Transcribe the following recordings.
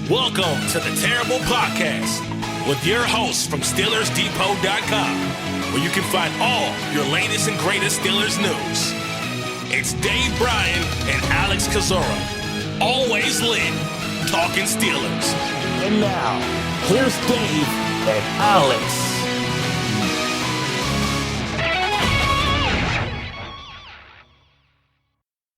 Welcome to the Terrible Podcast with your hosts from SteelersDepot.com, where you can find all your latest and greatest Steelers news. It's Dave Bryan and Alex Kozora, always lit, talking Steelers. And now, here's Dave and Alex.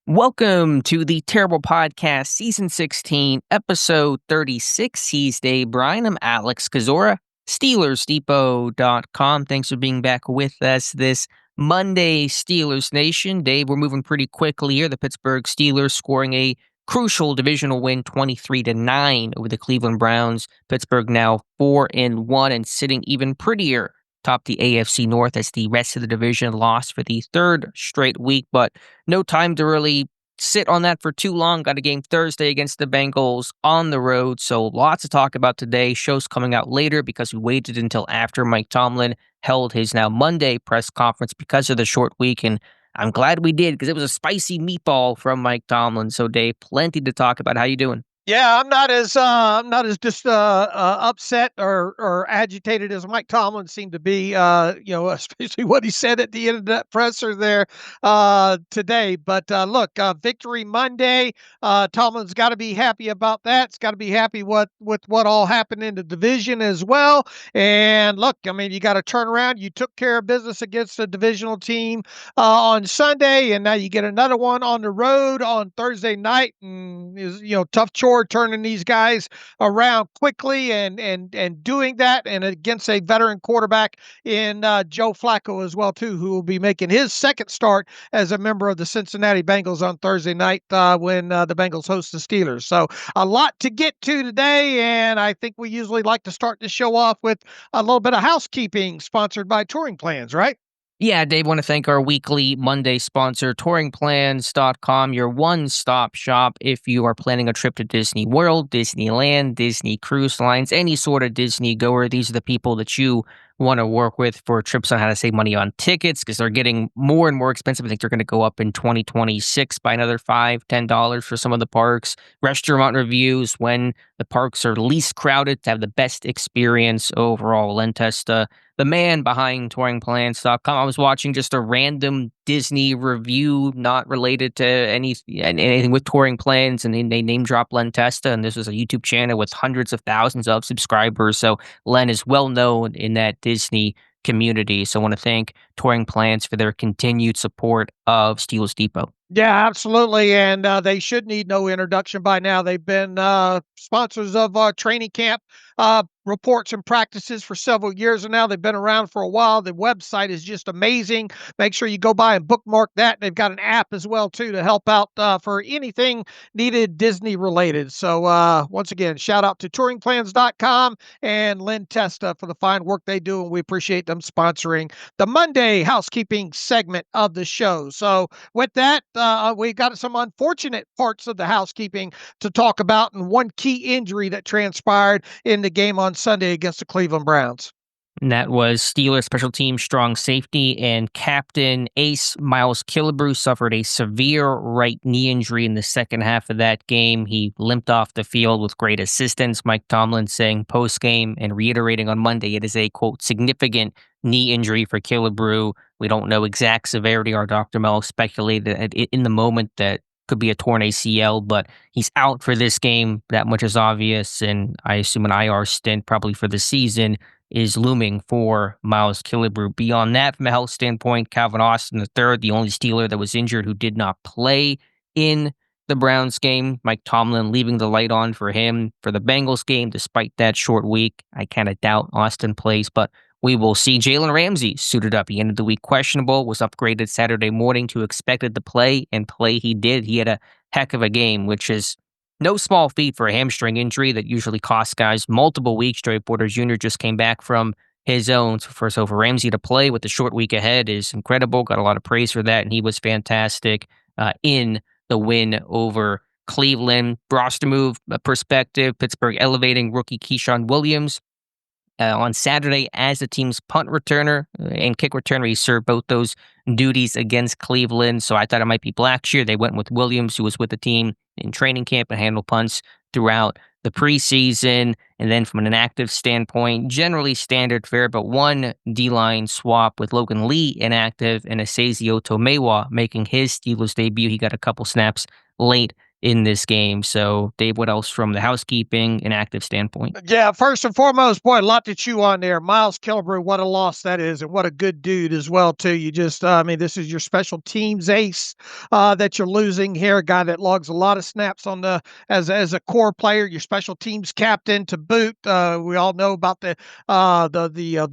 Welcome to the Terrible Podcast, Season 16, Episode 36. He's Dave Bryan. I'm Alex Kozora, SteelersDepot.com. Thanks for being back with us this Monday, Steelers Nation. Dave, we're moving pretty quickly here. The Pittsburgh Steelers scoring a crucial divisional win, 23-9 over the Cleveland Browns. Pittsburgh now 4-1 and sitting even prettier top the AFC North as the rest of the division lost for the third straight week, but no time to really sit on that for too long. Got a game Thursday against the Bengals on the road, so lots to talk about today. Show's coming out later because we waited until after Mike Tomlin held his now Monday press conference because of the short week, and I'm glad we did because it was a spicy meatball from Mike Tomlin. So Dave, plenty to talk about. How you doing? Yeah, I'm not as upset or agitated as Mike Tomlin seemed to be. Especially what he said at the end of that presser there today. But look, Victory Monday. Tomlin's got to be happy about that. It's got to be happy with what all happened in the division as well. And look, I mean, you got to turn around. You took care of business against a divisional team on Sunday, and now you get another one on the road on Thursday night. And is tough chore turning these guys around quickly and doing that, and against a veteran quarterback in Joe Flacco as well too, who will be making his second start as a member of the Cincinnati Bengals on Thursday night when the Bengals host the Steelers. So a lot to get to today, and I think we usually like to start the show off with a little bit of housekeeping, sponsored by Touring Plans, right? Yeah, Dave, want to thank our weekly Monday sponsor, touringplans.com, your one-stop shop if you are planning a trip to Disney World, Disneyland, Disney Cruise Lines, any sort of Disney goer. These are the people that you want to work with for trips on how to save money on tickets because they're getting more and more expensive. I think they're going to go up in 2026 by another $5, $10 for some of the parks. Restaurant reviews when the parks are least crowded to have the best experience overall. Len Testa, the man behind touringplans.com. I was watching just a random Disney review not related to anything with touring plans, and they name drop Len Testa, and this was a YouTube channel with hundreds of thousands of subscribers. So Len is well known in that Disney community. So I want to thank Touring Plans for their continued support of Steelers Depot. Yeah, absolutely. And they should need no introduction by now. They've been sponsors of training camp reports and practices for several years and now. They've been around for a while. The website is just amazing. Make sure you go by and bookmark that. They've got an app as well, too, to help out for anything needed Disney related. So once again, shout out to touringplans.com and Len Testa for the fine work they do. And we appreciate them sponsoring the Monday housekeeping segment of the show. So with that, we got some unfortunate parts of the housekeeping to talk about, and one key injury that transpired in the game on Sunday against the Cleveland Browns. And that was Steelers special team strong safety and captain S Miles Killebrew suffered a severe right knee injury in the second half of that game. He limped off the field with great assistance. Mike Tomlin saying post-game and reiterating on Monday it is a, quote, significant knee injury for Killebrew. We don't know exact severity. Our Dr. Mel speculated in the moment that could be a torn ACL, but he's out for this game. That much is obvious, and I assume an IR stint probably for the season is looming for Miles Killebrew. Beyond that, from a health standpoint, Calvin Austin III, the only Steeler that was injured who did not play in the Browns game. Mike Tomlin leaving the light on for him for the Bengals game, despite that short week. I kind of doubt Austin plays, but we will see. Jalen Ramsey suited up. He ended the week questionable, was upgraded Saturday morning to expected to play, and play he did. He had a heck of a game, which is no small feat for a hamstring injury that usually costs guys multiple weeks. Joey Porter Jr. just came back from his own. So for Ramsey to play with the short week ahead is incredible. Got a lot of praise for that, and he was fantastic in the win over Cleveland. Roster move perspective, Pittsburgh elevating rookie Keyshawn Williams on Saturday as the team's punt returner and kick returner. He served both those duties against Cleveland, so I thought it might be Blackshear. They went with Williams, who was with the team in training camp and handled punts throughout the preseason. And then from an inactive standpoint, generally standard fare, but one D-line swap with Logan Lee inactive and Asazio Tomewa making his Steelers debut. He got a couple snaps late in this game. So, Dave, what else from the housekeeping and active standpoint? Yeah, first and foremost, boy, a lot to chew on there. Miles Killebrew, what a loss that is, and what a good dude as well, too. You just, I mean, this is your special teams ace that you're losing here. A guy that logs a lot of snaps on the as a core player, your special teams captain to boot. We all know about the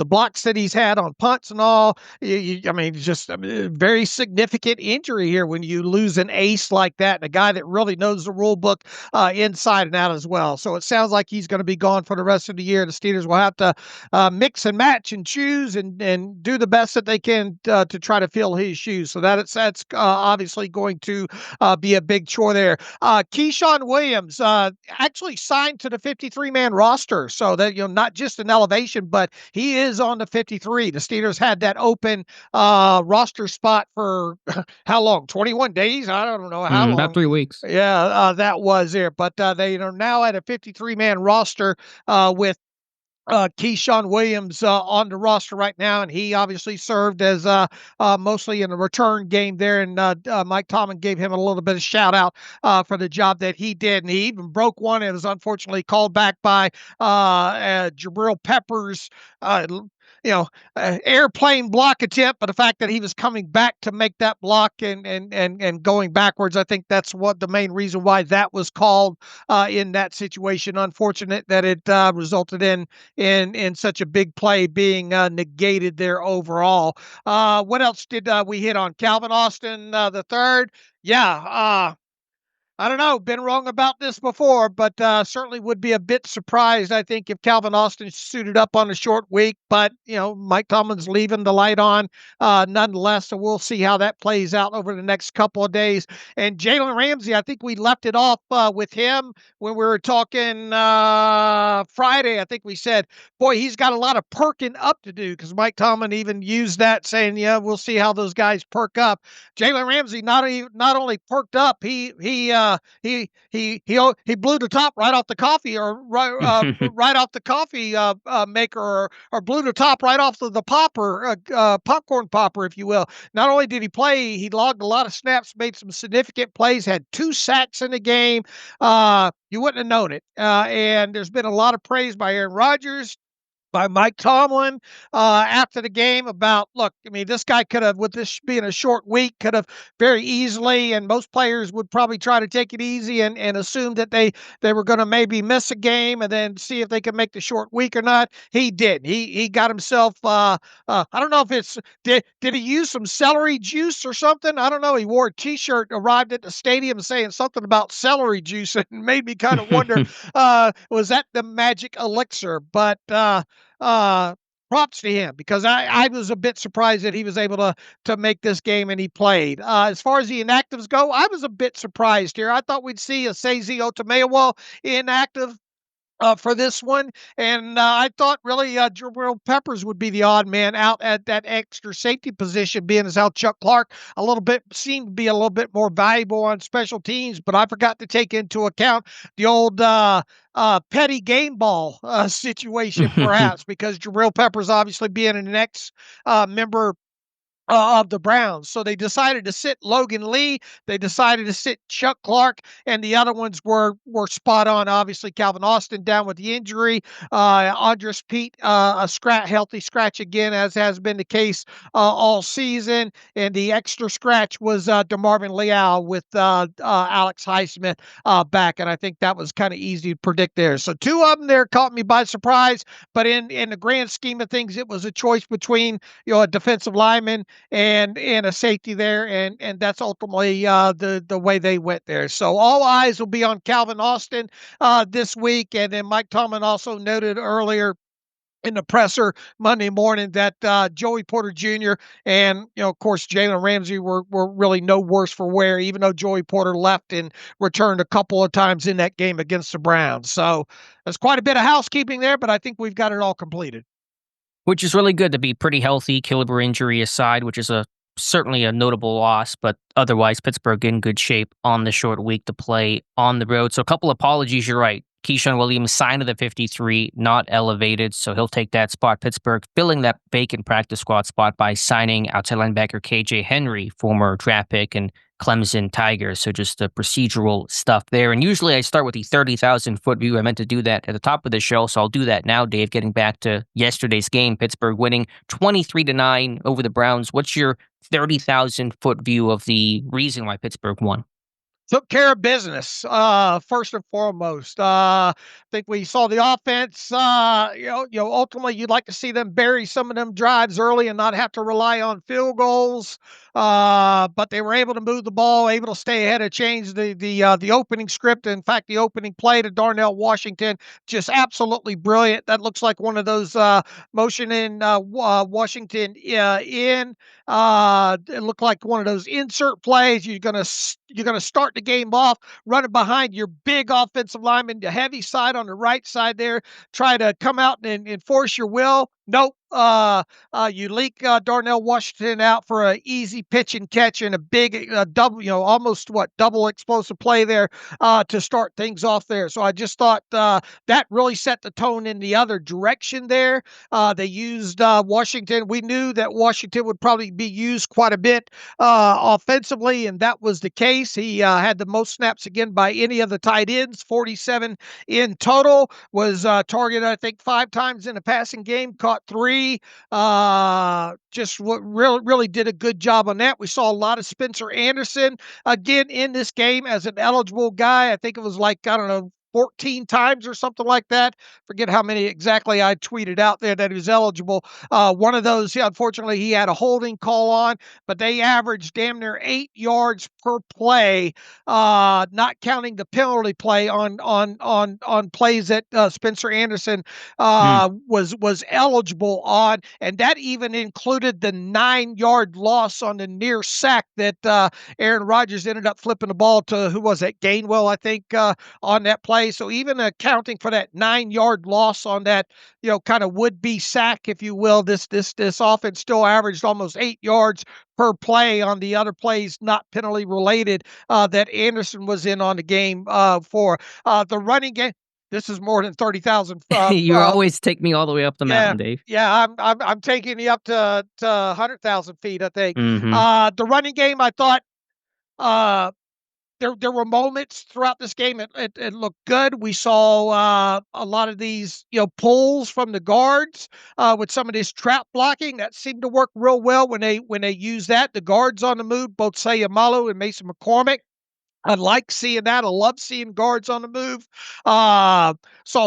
blocks that he's had on punts and all. I mean, just very significant injury here when you lose an ace like that, and a guy that really knows the rule book inside and out as well. So it sounds like he's going to be gone for the rest of the year. The Steelers will have to mix and match and choose and do the best that they can to try to fill his shoes. So that's obviously going to be a big chore there. Keyshawn Williams actually signed to the 53-man roster, so that not just an elevation, but he is on the 53. The Steelers had that open roster spot for how long? 21 days? I don't know how long. About 3 weeks. Yeah, that was there. But they are now at a 53-man roster with Keyshawn Williams on the roster right now, and he obviously served as mostly in a return game there, and Mike Tomlin gave him a little bit of shout out for the job that he did, and he even broke one. It was unfortunately called back by Jabril Peppers. Airplane block attempt, but the fact that he was coming back to make that block and going backwards, I think that's what the main reason why that was called in that situation. Unfortunate that it resulted in such a big play being negated there overall. What else did we hit on? Calvin Austin the third. Yeah. I don't know, been wrong about this before, but certainly would be a bit surprised, I think, if Calvin Austin suited up on a short week. But, Mike Tomlin's leaving the light on nonetheless, so we'll see how that plays out over the next couple of days. And Jalen Ramsey, I think we left it off with him when we were talking Friday. I think we said, boy, he's got a lot of perking up to do, because Mike Tomlin even used that, saying, yeah, we'll see how those guys perk up. Jalen Ramsey not only perked up, he blew the top right off the coffee, or right off the coffee maker, or blew the top right off of the popper, popcorn popper, if you will. Not only did he play, he logged a lot of snaps, made some significant plays, had 2 sacks in the game. You wouldn't have known it. And there's been a lot of praise by Aaron Rodgers, by Mike Tomlin after the game about, look, I mean, this guy could have, with this being a short week, could have very easily, and most players would probably try to take it easy and assume that they were going to maybe miss a game and then see if they could make the short week or not. He did. He got himself, I don't know if it's, did he use some celery juice or something? I don't know. He wore a T-shirt, arrived at the stadium saying something about celery juice, and made me kind of wonder, was that the magic elixir? But props to him, because I was a bit surprised that he was able to make this game, and he played. As far as the inactives go, I was a bit surprised here. I thought we'd see a Asazio Tomewa inactive for this one, and I thought really Jabril Peppers would be the odd man out at that extra safety position, being as how Chuck Clark seemed to be a little bit more valuable on special teams. But I forgot to take into account the old petty game ball situation, perhaps, because Jabril Peppers obviously being an ex-member of the Browns. So they decided to sit Logan Lee. They decided to sit Chuck Clark, and the other ones were spot on. Obviously, Calvin Austin down with the injury. Andres Pete, a healthy scratch again, as has been the case all season. And the extra scratch was DeMarvin Leal with Alex Highsmith back. And I think that was kind of easy to predict there. So 2 of them there caught me by surprise. But in the grand scheme of things, it was a choice between a defensive lineman and a safety there, and that's ultimately the way they went there. So all eyes will be on Calvin Austin this week. And then Mike Tomlin also noted earlier in the presser Monday morning that Joey Porter Jr. and, of course, Jalen Ramsey were really no worse for wear, even though Joey Porter left and returned a couple of times in that game against the Browns. So there's quite a bit of housekeeping there, but I think we've got it all completed. Which is really good to be pretty healthy, Killebrew injury aside, which is certainly a notable loss, but otherwise Pittsburgh in good shape on the short week to play on the road. So a couple apologies, you're right. Keyshawn Williams signed to the 53, not elevated, so he'll take that spot. Pittsburgh filling that vacant practice squad spot by signing outside linebacker KJ Henry, former draft pick and Clemson Tigers. So just the procedural stuff there. And usually I start with the 30,000 foot view. I meant to do that at the top of the show, so I'll do that now, Dave. Getting back to yesterday's game, Pittsburgh winning 23-9 over the Browns. What's your 30,000 foot view of the reason why Pittsburgh won? Took care of business, first and foremost. I think we saw the offense. Ultimately, you'd like to see them bury some of them drives early and not have to rely on field goals. But they were able to move the ball, able to stay ahead of change the opening script. In fact, the opening play to Darnell Washington, just absolutely brilliant. That looks like one of those motion in Washington in. It looked like one of those insert plays. You're gonna start the game off running behind your big offensive lineman, the heavy side on the right side there, try to come out and enforce your will. Nope. You leak Darnell Washington out for an easy pitch and catch and a big double, almost double explosive play there to start things off there. So I just thought that really set the tone in the other direction there. They used Washington. We knew that Washington would probably be used quite a bit offensively, and that was the case. He had the most snaps again by any of the tight ends, 47 in total. Was targeted, I think, 5 times in a passing game, caught 3. Just what really did a good job on that. We saw a lot of Spencer Anderson again in this game as an eligible guy. I think it was like, I don't know, 14 times or something like that. Forget how many exactly I tweeted out there that he was eligible. One of those, unfortunately, he had a holding call on, but they averaged damn near 8 yards per play, not counting the penalty play on plays that Spencer Anderson was eligible on, and that even included the 9-yard loss on the near sack that Aaron Rodgers ended up flipping the ball to, who was it, Gainwell, I think, on that play. So even accounting for that 9-yard loss on that, kind of would-be sack, if you will, this offense still averaged almost 8 yards per play on the other plays not penalty related that Anderson was in on the game for the running game. This is more than 30,000. You always take me all the way up the mountain, Dave. Yeah, I'm taking you up to 100,000 feet, I think. Mm-hmm. The running game, I thought. There were moments throughout this game it looked good. We saw a lot of these pulls from the guards with some of this trap blocking that seemed to work real well when they use that. The guards on the move, both Sayamalu and Mason McCormick. I like seeing that. I love seeing guards on the move. Saw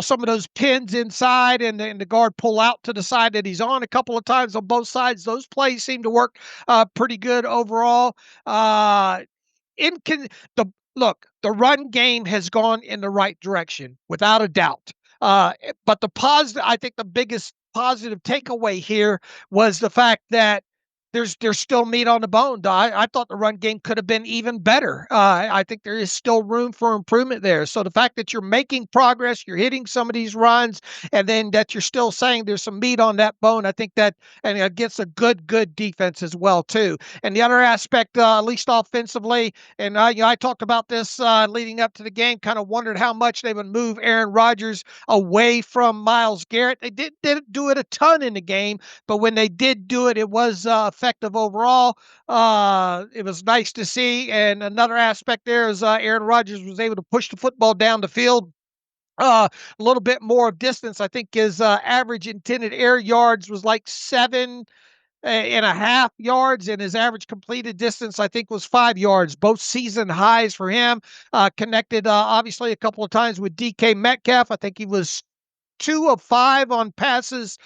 some of those pins inside and the guard pull out to the side that he's on a couple of times on both sides. Those plays seem to work pretty good overall. The run game has gone in the right direction without a doubt. But I think the biggest positive takeaway here was the fact that there's still meat on the bone. I thought the run game could have been even better. I think there is still room for improvement there. So the fact that you're making progress, you're hitting some of these runs, and then that you're still saying there's some meat on that bone, I think that and against a good defense as well too. And the other aspect, at least offensively, and I talked about this leading up to the game, kind of wondered how much they would move Aaron Rodgers away from Myles Garrett. They didn't do it a ton in the game, but when they did do it, it was effective overall. It was nice to see. And another aspect there is Aaron Rodgers was able to push the football down the field a little bit more of distance. I think his average intended air yards was like 7.5 yards, and his average completed distance, I think, was 5 yards, both season highs for him. Connected, obviously, a couple of times with DK Metcalf. I think he was 2 of 5 on passes,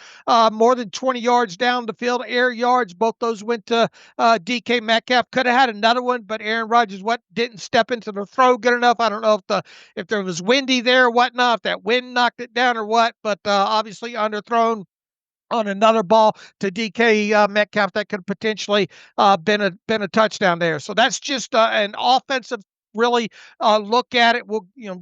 more than 20 yards down the field. Air yards, both those went to DK Metcalf. Could have had another one, but Aaron Rodgers didn't step into the throw good enough. I don't know if there was windy there or whatnot, if that wind knocked it down or what, but obviously underthrown on another ball to DK Metcalf that could potentially been a touchdown there. So that's just an offensive really look at it.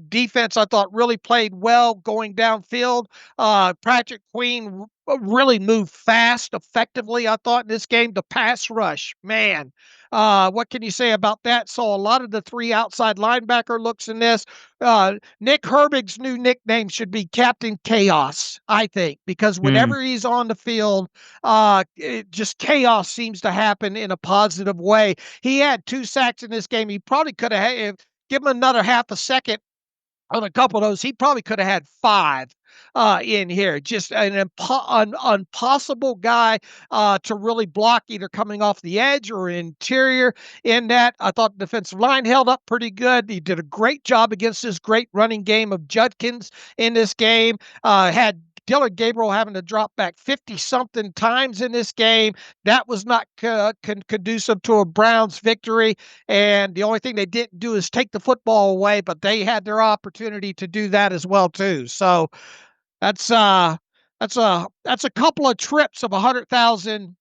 Defense I thought really played well going downfield. Patrick Queen really moved fast, effectively, I thought, in this game. The pass rush, man, what can you say about that? Saw a lot of the three outside linebacker looks in this. Nick Herbig's new nickname should be Captain Chaos, I think, because whenever he's on the field, just chaos seems to happen in a positive way. He had 2 sacks in this game. He probably could have give him another half a second on a couple of those. He probably could have had 5 in here. Just an impossible guy to really block, either coming off the edge or interior in that. I thought the defensive line held up pretty good. He did a great job against this great running game of Judkins in this game. Had Dillon Gabriel having to drop back 50-something times in this game. That was not conducive to a Browns victory. And the only thing they didn't do is take the football away, but they had their opportunity to do that as well, too. So that's a couple of trips of 100,000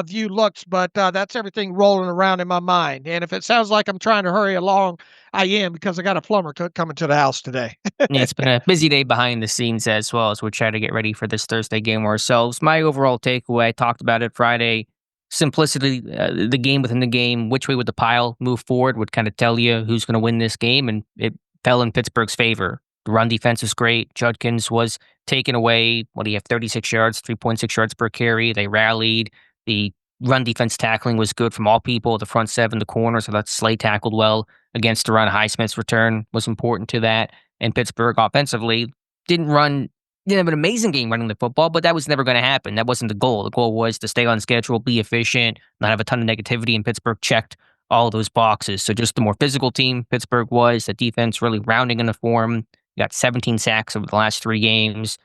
view looks, but that's everything rolling around in my mind. And if it sounds like I'm trying to hurry along, I am, because I got a plumber coming to the house today. Yeah, it's been a busy day behind the scenes as well as we're trying to get ready for this Thursday game ourselves. My overall takeaway, I talked about it Friday, simplicity, the game within the game, which way would the pile move forward would kind of tell you who's going to win this game, and it fell in Pittsburgh's favor. The run defense was great. Judkins was taken away. What do you have? 36 yards, 3.6 yards per carry. They rallied. The run defense tackling was good from all people. The front 7, the corners. So that Slay tackled well against the run. Highsmith's return was important to that. And Pittsburgh offensively didn't have an amazing game running the football, but that was never going to happen. That wasn't the goal. The goal was to stay on schedule, be efficient, not have a ton of negativity, and Pittsburgh checked all those boxes. So just the more physical team Pittsburgh was, the defense really rounding into form. You got 17 sacks over the last 3 games.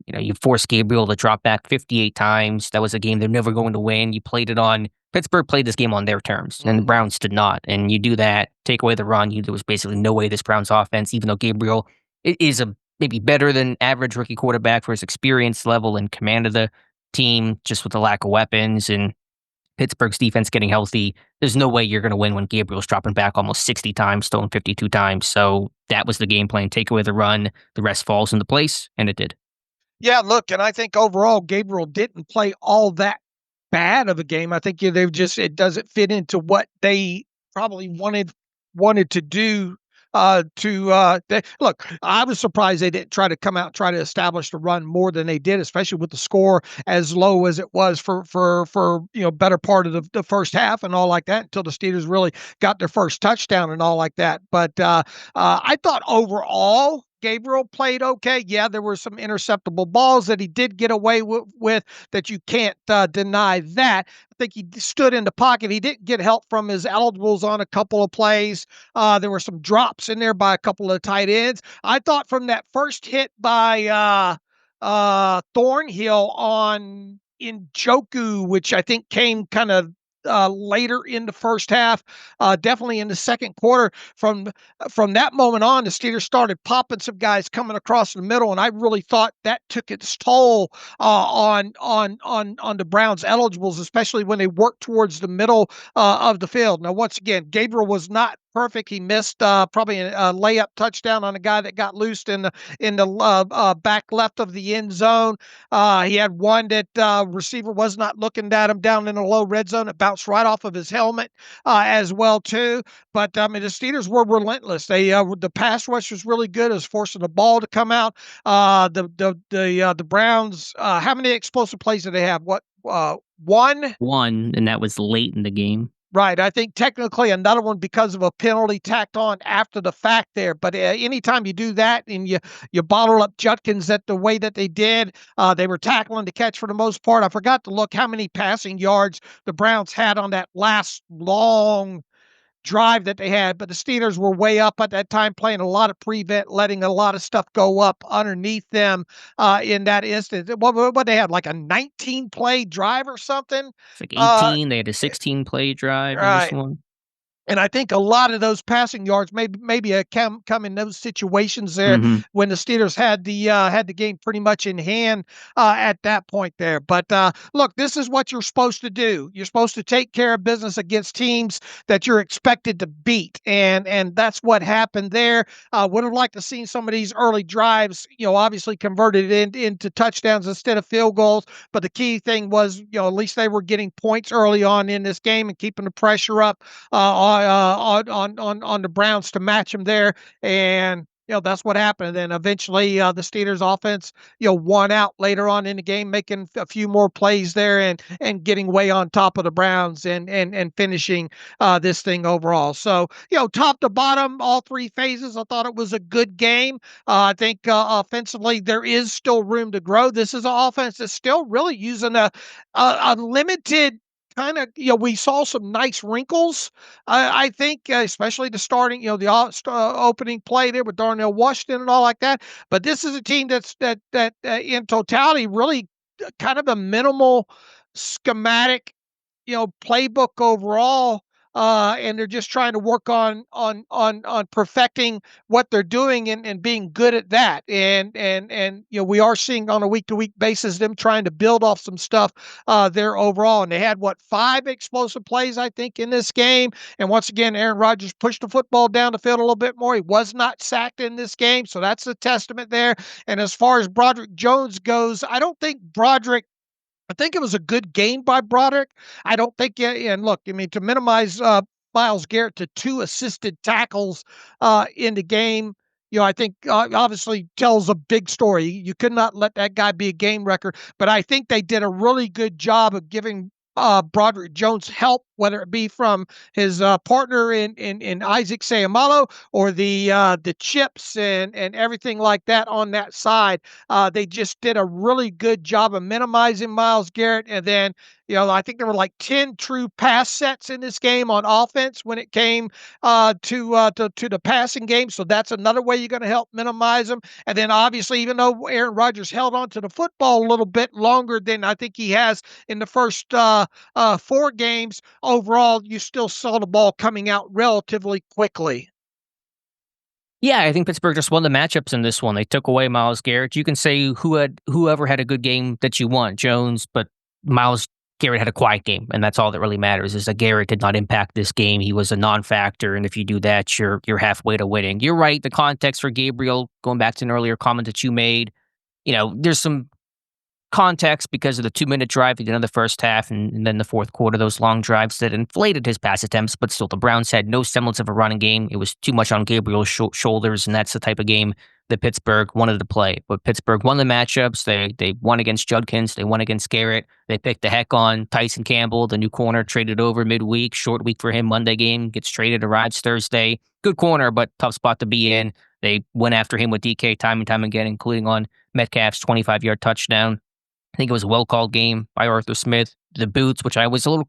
You forced Gabriel to drop back 58 times. That was a game they're never going to win. Pittsburgh played this game on their terms, and the Browns did not. And you do that, take away the run, there was basically no way this Browns offense, even though Gabriel is a maybe better than average rookie quarterback for his experience level and command of the team, just with the lack of weapons and Pittsburgh's defense getting healthy, there's no way you're going to win when Gabriel's dropping back almost 60 times, throwing 52 times. So that was the game plan. Take away the run, the rest falls into place, and it did. Yeah, look, and I think overall Gabriel didn't play all that bad of a game. I think it doesn't fit into what they probably wanted to do. Look, I was surprised they didn't try to come out and try to establish the run more than they did, especially with the score as low as it was for better part of the first half and all like that, until the Steelers really got their first touchdown and all like that. But I thought overall Gabriel played okay. Yeah, there were some interceptable balls that he did get away with that you can't deny that. I think he stood in the pocket. He didn't get help from his eligibles on a couple of plays. There were some drops in there by a couple of tight ends. I thought from that first hit by Thornhill on Njoku, which I think came kind of later in the first half, definitely in the second quarter. From that moment on, the Steelers started popping some guys coming across the middle, and I really thought that took its toll on the Browns eligibles, especially when they worked towards the middle of the field. Now, once again, Gabriel was not perfect. He missed probably a layup touchdown on a guy that got loosed in the back left of the end zone. He had one that receiver was not looking at him down in the low red zone. It bounced right off of his helmet as well too. But the Steelers were relentless. The pass rush was really good. It was forcing the ball to come out. The Browns, how many explosive plays did they have? One? One, and that was late in the game. Right. I think technically another one because of a penalty tacked on after the fact there. But anytime you do that and you bottle up Judkins the way that they did, they were tackling to catch for the most part. I forgot to look how many passing yards the Browns had on that last long drive that they had, but the Steelers were way up at that time, playing a lot of prevent, letting a lot of stuff go up underneath them in that instance. What they had, like a 19-play drive or something? It's like 18. They had a 16-play drive in this one. And I think a lot of those passing yards maybe come in those situations there when the Steelers had the game pretty much in hand at that point there. But look, this is what you're supposed to do. You're supposed to take care of business against teams that you're expected to beat, and that's what happened there. Would have liked to seen some of these early drives, obviously converted into touchdowns instead of field goals. But the key thing was, at least they were getting points early on in this game and keeping the pressure up on the Browns to match them there, and that's what happened. And then eventually the Steelers offense won out later on in the game, making a few more plays there and getting way on top of the Browns and finishing this thing overall. So top to bottom, all three phases, I thought it was a good game. I think offensively there is still room to grow. This is an offense that's still really using a limited kind of, we saw some nice wrinkles. I think, especially the starting, the opening play there with Darnell Washington and all like that. But this is a team that in totality really kind of a minimal schematic, playbook overall. And they're just trying to work on perfecting what they're doing and being good at that. And we are seeing on a week to week basis them trying to build off some stuff there overall. And they had 5 explosive plays, I think, in this game. And once again, Aaron Rodgers pushed the football down the field a little bit more. He was not sacked in this game, so that's a testament there. And as far as Broderick Jones goes, I think it was a good game by Broderick. I don't think, and look, I mean, to minimize Myles Garrett to 2 assisted tackles in the game, I think obviously tells a big story. You could not let that guy be a game record, but I think they did a really good job of giving Broderick Jones help, whether it be from his partner in Isaac Seumalo or the chips and everything like that on that side. They just did a really good job of minimizing Myles Garrett. And then, I think there were like 10 true pass sets in this game on offense when it came to the passing game. So that's another way you're going to help minimize them. And then obviously, even though Aaron Rodgers held on to the football a little bit longer than I think he has in the first 4 games, overall, you still saw the ball coming out relatively quickly. Yeah, I think Pittsburgh just won the matchups in this one. They took away Myles Garrett. You can say whoever had a good game that you want, Jones, but Myles Garrett had a quiet game, and that's all that really matters is that Garrett did not impact this game. He was a non-factor, and if you do that, you're halfway to winning. You're right. The context for Gabriel, going back to an earlier comment that you made, there's some context because of the 2-minute drive he did in the first half and then the fourth quarter, those long drives that inflated his pass attempts, but still the Browns had no semblance of a running game. It was too much on Gabriel's shoulders, and that's the type of game that Pittsburgh wanted to play. But Pittsburgh won the matchups. They won against Judkins. They won against Garrett. They picked the heck on Tyson Campbell, the new corner, traded over midweek. Short week for him. Monday game, gets traded, arrives Thursday. Good corner, but tough spot to be in. They went after him with DK time and time again, including on Metcalf's 25-yard touchdown. I think it was a well-called game by Arthur Smith. The boots, which I was a little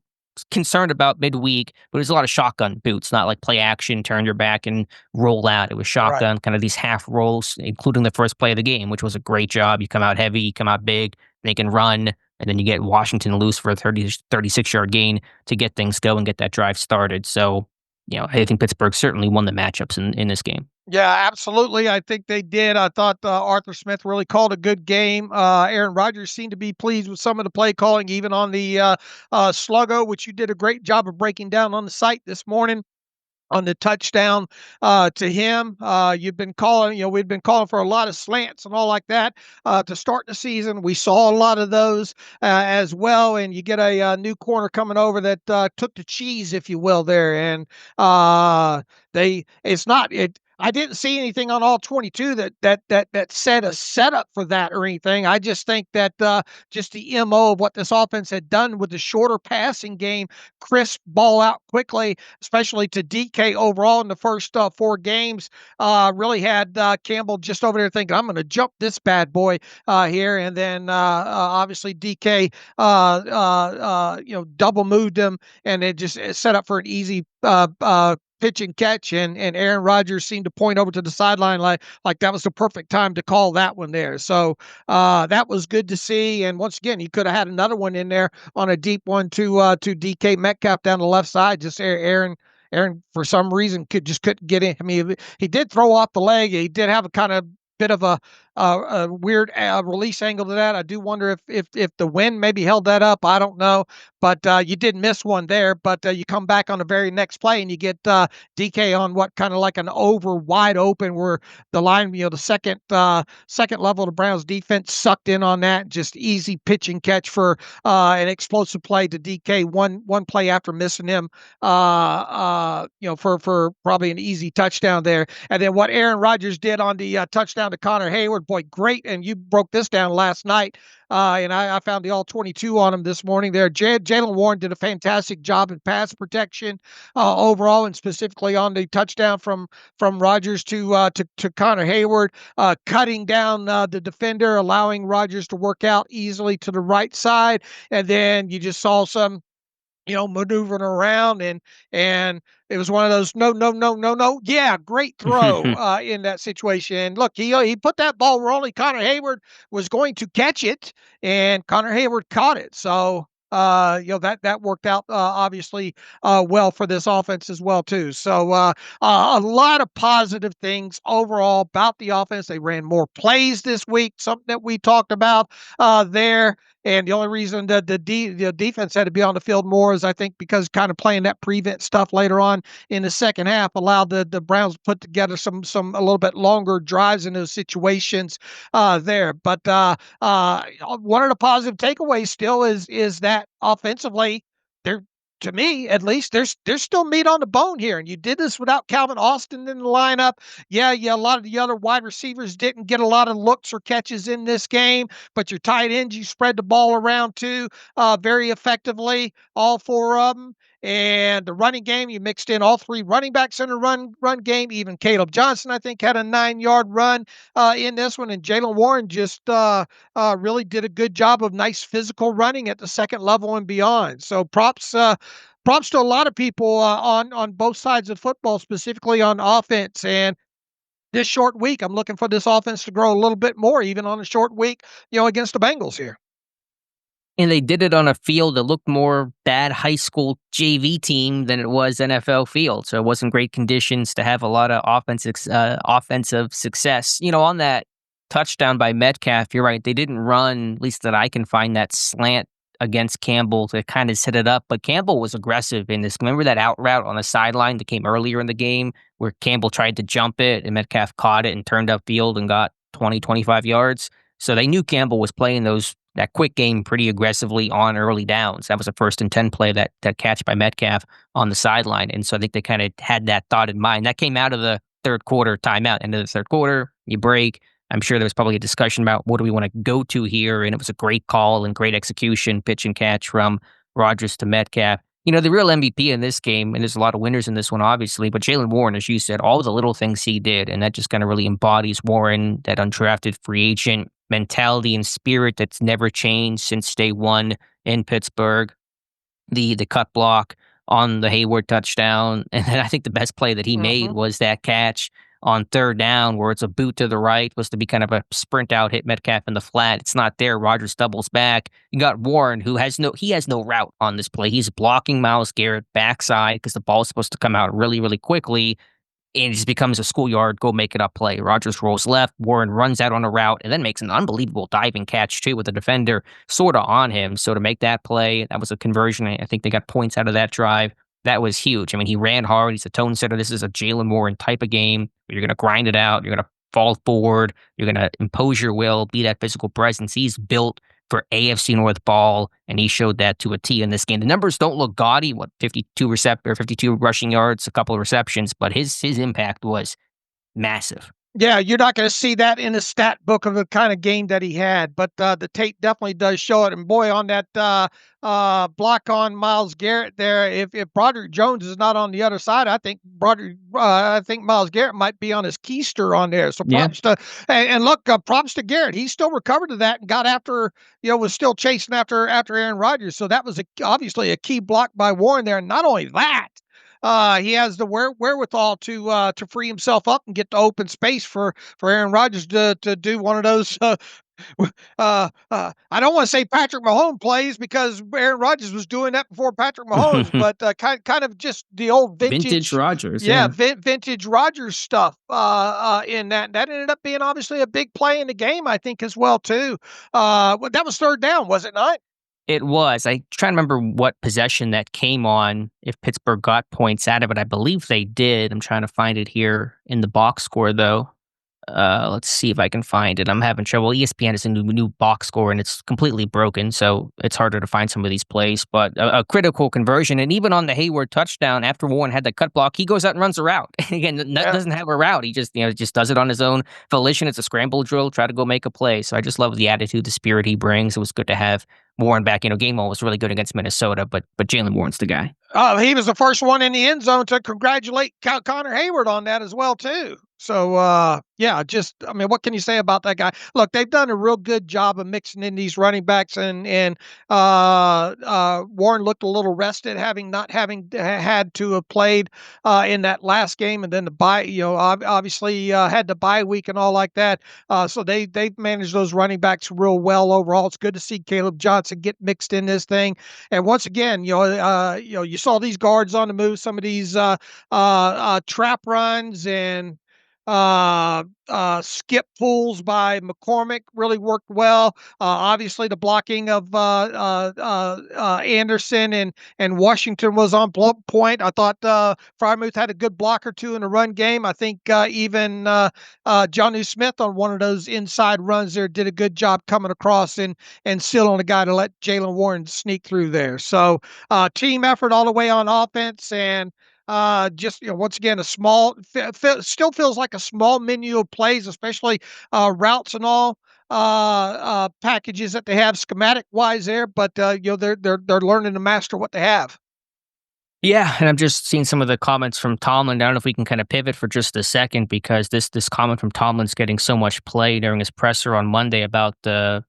concerned about midweek, but it was a lot of shotgun boots, not like play action, turn your back and roll out. It was shotgun, right. Kind of these half rolls, including the first play of the game, which was a great job. You come out heavy, you come out big, they can run, and then you get Washington loose for a 36-yard gain to get things going, get that drive started. So, I think Pittsburgh certainly won the matchups in this game. Yeah, absolutely. I think they did. I thought Arthur Smith really called a good game. Aaron Rodgers seemed to be pleased with some of the play calling, even on the sluggo, which you did a great job of breaking down on the site this morning. On the touchdown to him. You've been calling, we've been calling for a lot of slants and all like that to start the season. We saw a lot of those as well. And you get a new corner coming over that took the cheese, if you will, there. And I didn't see anything on all 22 that set a setup for that or anything. I just think that just the MO of what this offense had done with the shorter passing game, crisp ball out quickly, especially to DK overall in the first 4 games, really had Campbell just over there thinking, I'm going to jump this bad boy here. And then obviously DK, double moved him, and it just set up for an easy pitch and catch, and Aaron Rodgers seemed to point over to the sideline like that was the perfect time to call that one there. So that was good to see. And once again, you could have had another one in there on a deep one to DK Metcalf down the left side. Just Aaron Aaron, for some reason, couldn't get in. I mean, he did throw off the leg. He did have a kind of bit of a weird release angle to that. I do wonder if the wind maybe held that up. I don't know, but you did miss one there. But you come back on the very next play and you get DK on what kind of like an over wide open where the line, the second level of the Browns defense sucked in on that. Just easy pitch and catch for an explosive play to DK. One play after missing him, for probably an easy touchdown there. And then what Aaron Rodgers did on the touchdown to Connor Heyward, boy, great. And you broke this down last night. And I found the all 22 on him this morning there. Jalen Warren did a fantastic job in pass protection overall, and specifically on the touchdown from Rodgers to Connor Heyward, cutting down the defender, allowing Rodgers to work out easily to the right side. And then you just saw some maneuvering around, and it was one of those no. Yeah, great throw in that situation. Look, he put that ball where only Connor Heyward was going to catch it, and Connor Heyward caught it. So that worked out obviously well for this offense as well too. So a lot of positive things overall about the offense. They ran more plays this week, something that we talked about there. And the only reason that the defense had to be on the field more is, I think, because kind of playing that prevent stuff later on in the second half allowed the Browns to put together some a little bit longer drives in those situations there. But one of the positive takeaways still is that offensively, they're, to me, at least, there's still meat on the bone here. And you did this without Calvin Austin in the lineup. Yeah, a lot of the other wide receivers didn't get a lot of looks or catches in this game, but your tight ends, you spread the ball around too very effectively, all four of them. And the running game, you mixed in all three running backs in the run game. Even Caleb Johnson, I think, had a 9-yard run in this one. And Jalen Warren just really did a good job of nice physical running at the second level and beyond. So props to a lot of people on both sides of football, specifically on offense. And this short week, I'm looking for this offense to grow a little bit more, even on a short week, against the Bengals here. And they did it on a field that looked more bad high school JV team than it was NFL field. So it wasn't great conditions to have a lot of offensive success. On that touchdown by Metcalf, you're right. They didn't run, at least that I can find, that slant against Campbell to kind of set it up. But Campbell was aggressive in this. Remember that out route on the sideline that came earlier in the game where Campbell tried to jump it and Metcalf caught it and turned upfield and got 20, 25 yards. So they knew Campbell was playing that quick game pretty aggressively on early downs. That was a 1st and 10 play, that catch by Metcalf on the sideline. And so I think they kind of had that thought in mind. That came out of the third quarter timeout. End of the third quarter, you break. I'm sure there was probably a discussion about what do we want to go to here. And it was a great call and great execution, pitch and catch from Rodgers to Metcalf. The real MVP in this game, and there's a lot of winners in this one, obviously, but Jalen Warren, as you said, all the little things he did, and that just kind of really embodies Warren, that undrafted free agent mentality and spirit that's never changed since day one in Pittsburgh. The cut block on the Heyward touchdown, and then I think the best play that he made was that catch on third down where it's a boot to the right, was to be kind of a sprint out, hit Metcalf in the flat. It's not there. Rodgers doubles back. You got Warren, who has no route on this play. He's blocking Myles Garrett backside because the ball is supposed to come out really, really quickly. And it just becomes a schoolyard, go make it up play. Rodgers rolls left, Warren runs out on a route, and then makes an unbelievable diving catch, too, with the defender sort of on him. So to make that play, that was a conversion. I think they got points out of that drive. That was huge. I mean, he ran hard. He's a tone setter. This is a Jalen Warren type of game where you're going to grind it out. You're going to fall forward. You're going to impose your will, be that physical presence. He's built for AFC North ball, and he showed that to a T in this game. The numbers don't look gaudy, 52 rushing yards, a couple of receptions, but his impact was massive. Yeah, you're not going to see that in the stat book of the kind of game that he had, but the tape definitely does show it. And boy, on that block on Myles Garrett there, if Broderick Jones is not on the other side, I think Myles Garrett might be on his keister on there. So props to and look, props to Garrett. He still recovered to that and got after, was still chasing after Aaron Rodgers. So that was obviously a key block by Warren there. And not only that, he has the wherewithal to free himself up and get to open space for Aaron Rodgers to do one of those I don't want to say Patrick Mahomes plays because Aaron Rodgers was doing that before Patrick Mahomes, but kind of just the old Vintage Rodgers, yeah, yeah. vintage Rodgers stuff in that. That ended up being obviously a big play in the game, I think, as well too. That was third down, was it not? It was. I try to remember what possession that came on, if Pittsburgh got points out of it. I believe they did. I'm trying to find it here in the box score, though. Let's see if I can find it. I'm having trouble. ESPN is a new box score, and it's completely broken, so it's harder to find some of these plays. But a critical conversion, and even on the Heyward touchdown, after Warren had the cut block, he goes out and runs a route. Again, doesn't have a route. He just does it on his own volition. It's a scramble drill. Try to go make a play. So I just love the attitude, the spirit he brings. It was good to have Warren back. Gainwell was really good against Minnesota, but Jalen Warren's the guy. He was the first one in the end zone to congratulate Connor Heyward on that as well too. So, what can you say about that guy? Look, they've done a real good job of mixing in these running backs, and Warren looked a little rested, not having had to have played in that last game, and then the bye, obviously had the bye week and all like that. So they've managed those running backs real well overall. It's good to see Caleb Johnson get mixed in this thing, and once again, you saw these guards on the move, some of these trap runs and skip pulls by McCormick really worked well. Obviously, the blocking of Anderson and Washington was on point. I thought Frymouth had a good block or two in the run game. I think even Jonnu Smith on one of those inside runs there did a good job coming across and sealing a guy to let Jalen Warren sneak through there. So team effort all the way on offense, and once again, still feels like a small menu of plays, especially routes and all packages that they have schematic wise there. But they're learning to master what they have. Yeah, and I'm just seeing some of the comments from Tomlin. I don't know if we can kind of pivot for just a second, because this comment from Tomlin's getting so much play during his presser on Monday about the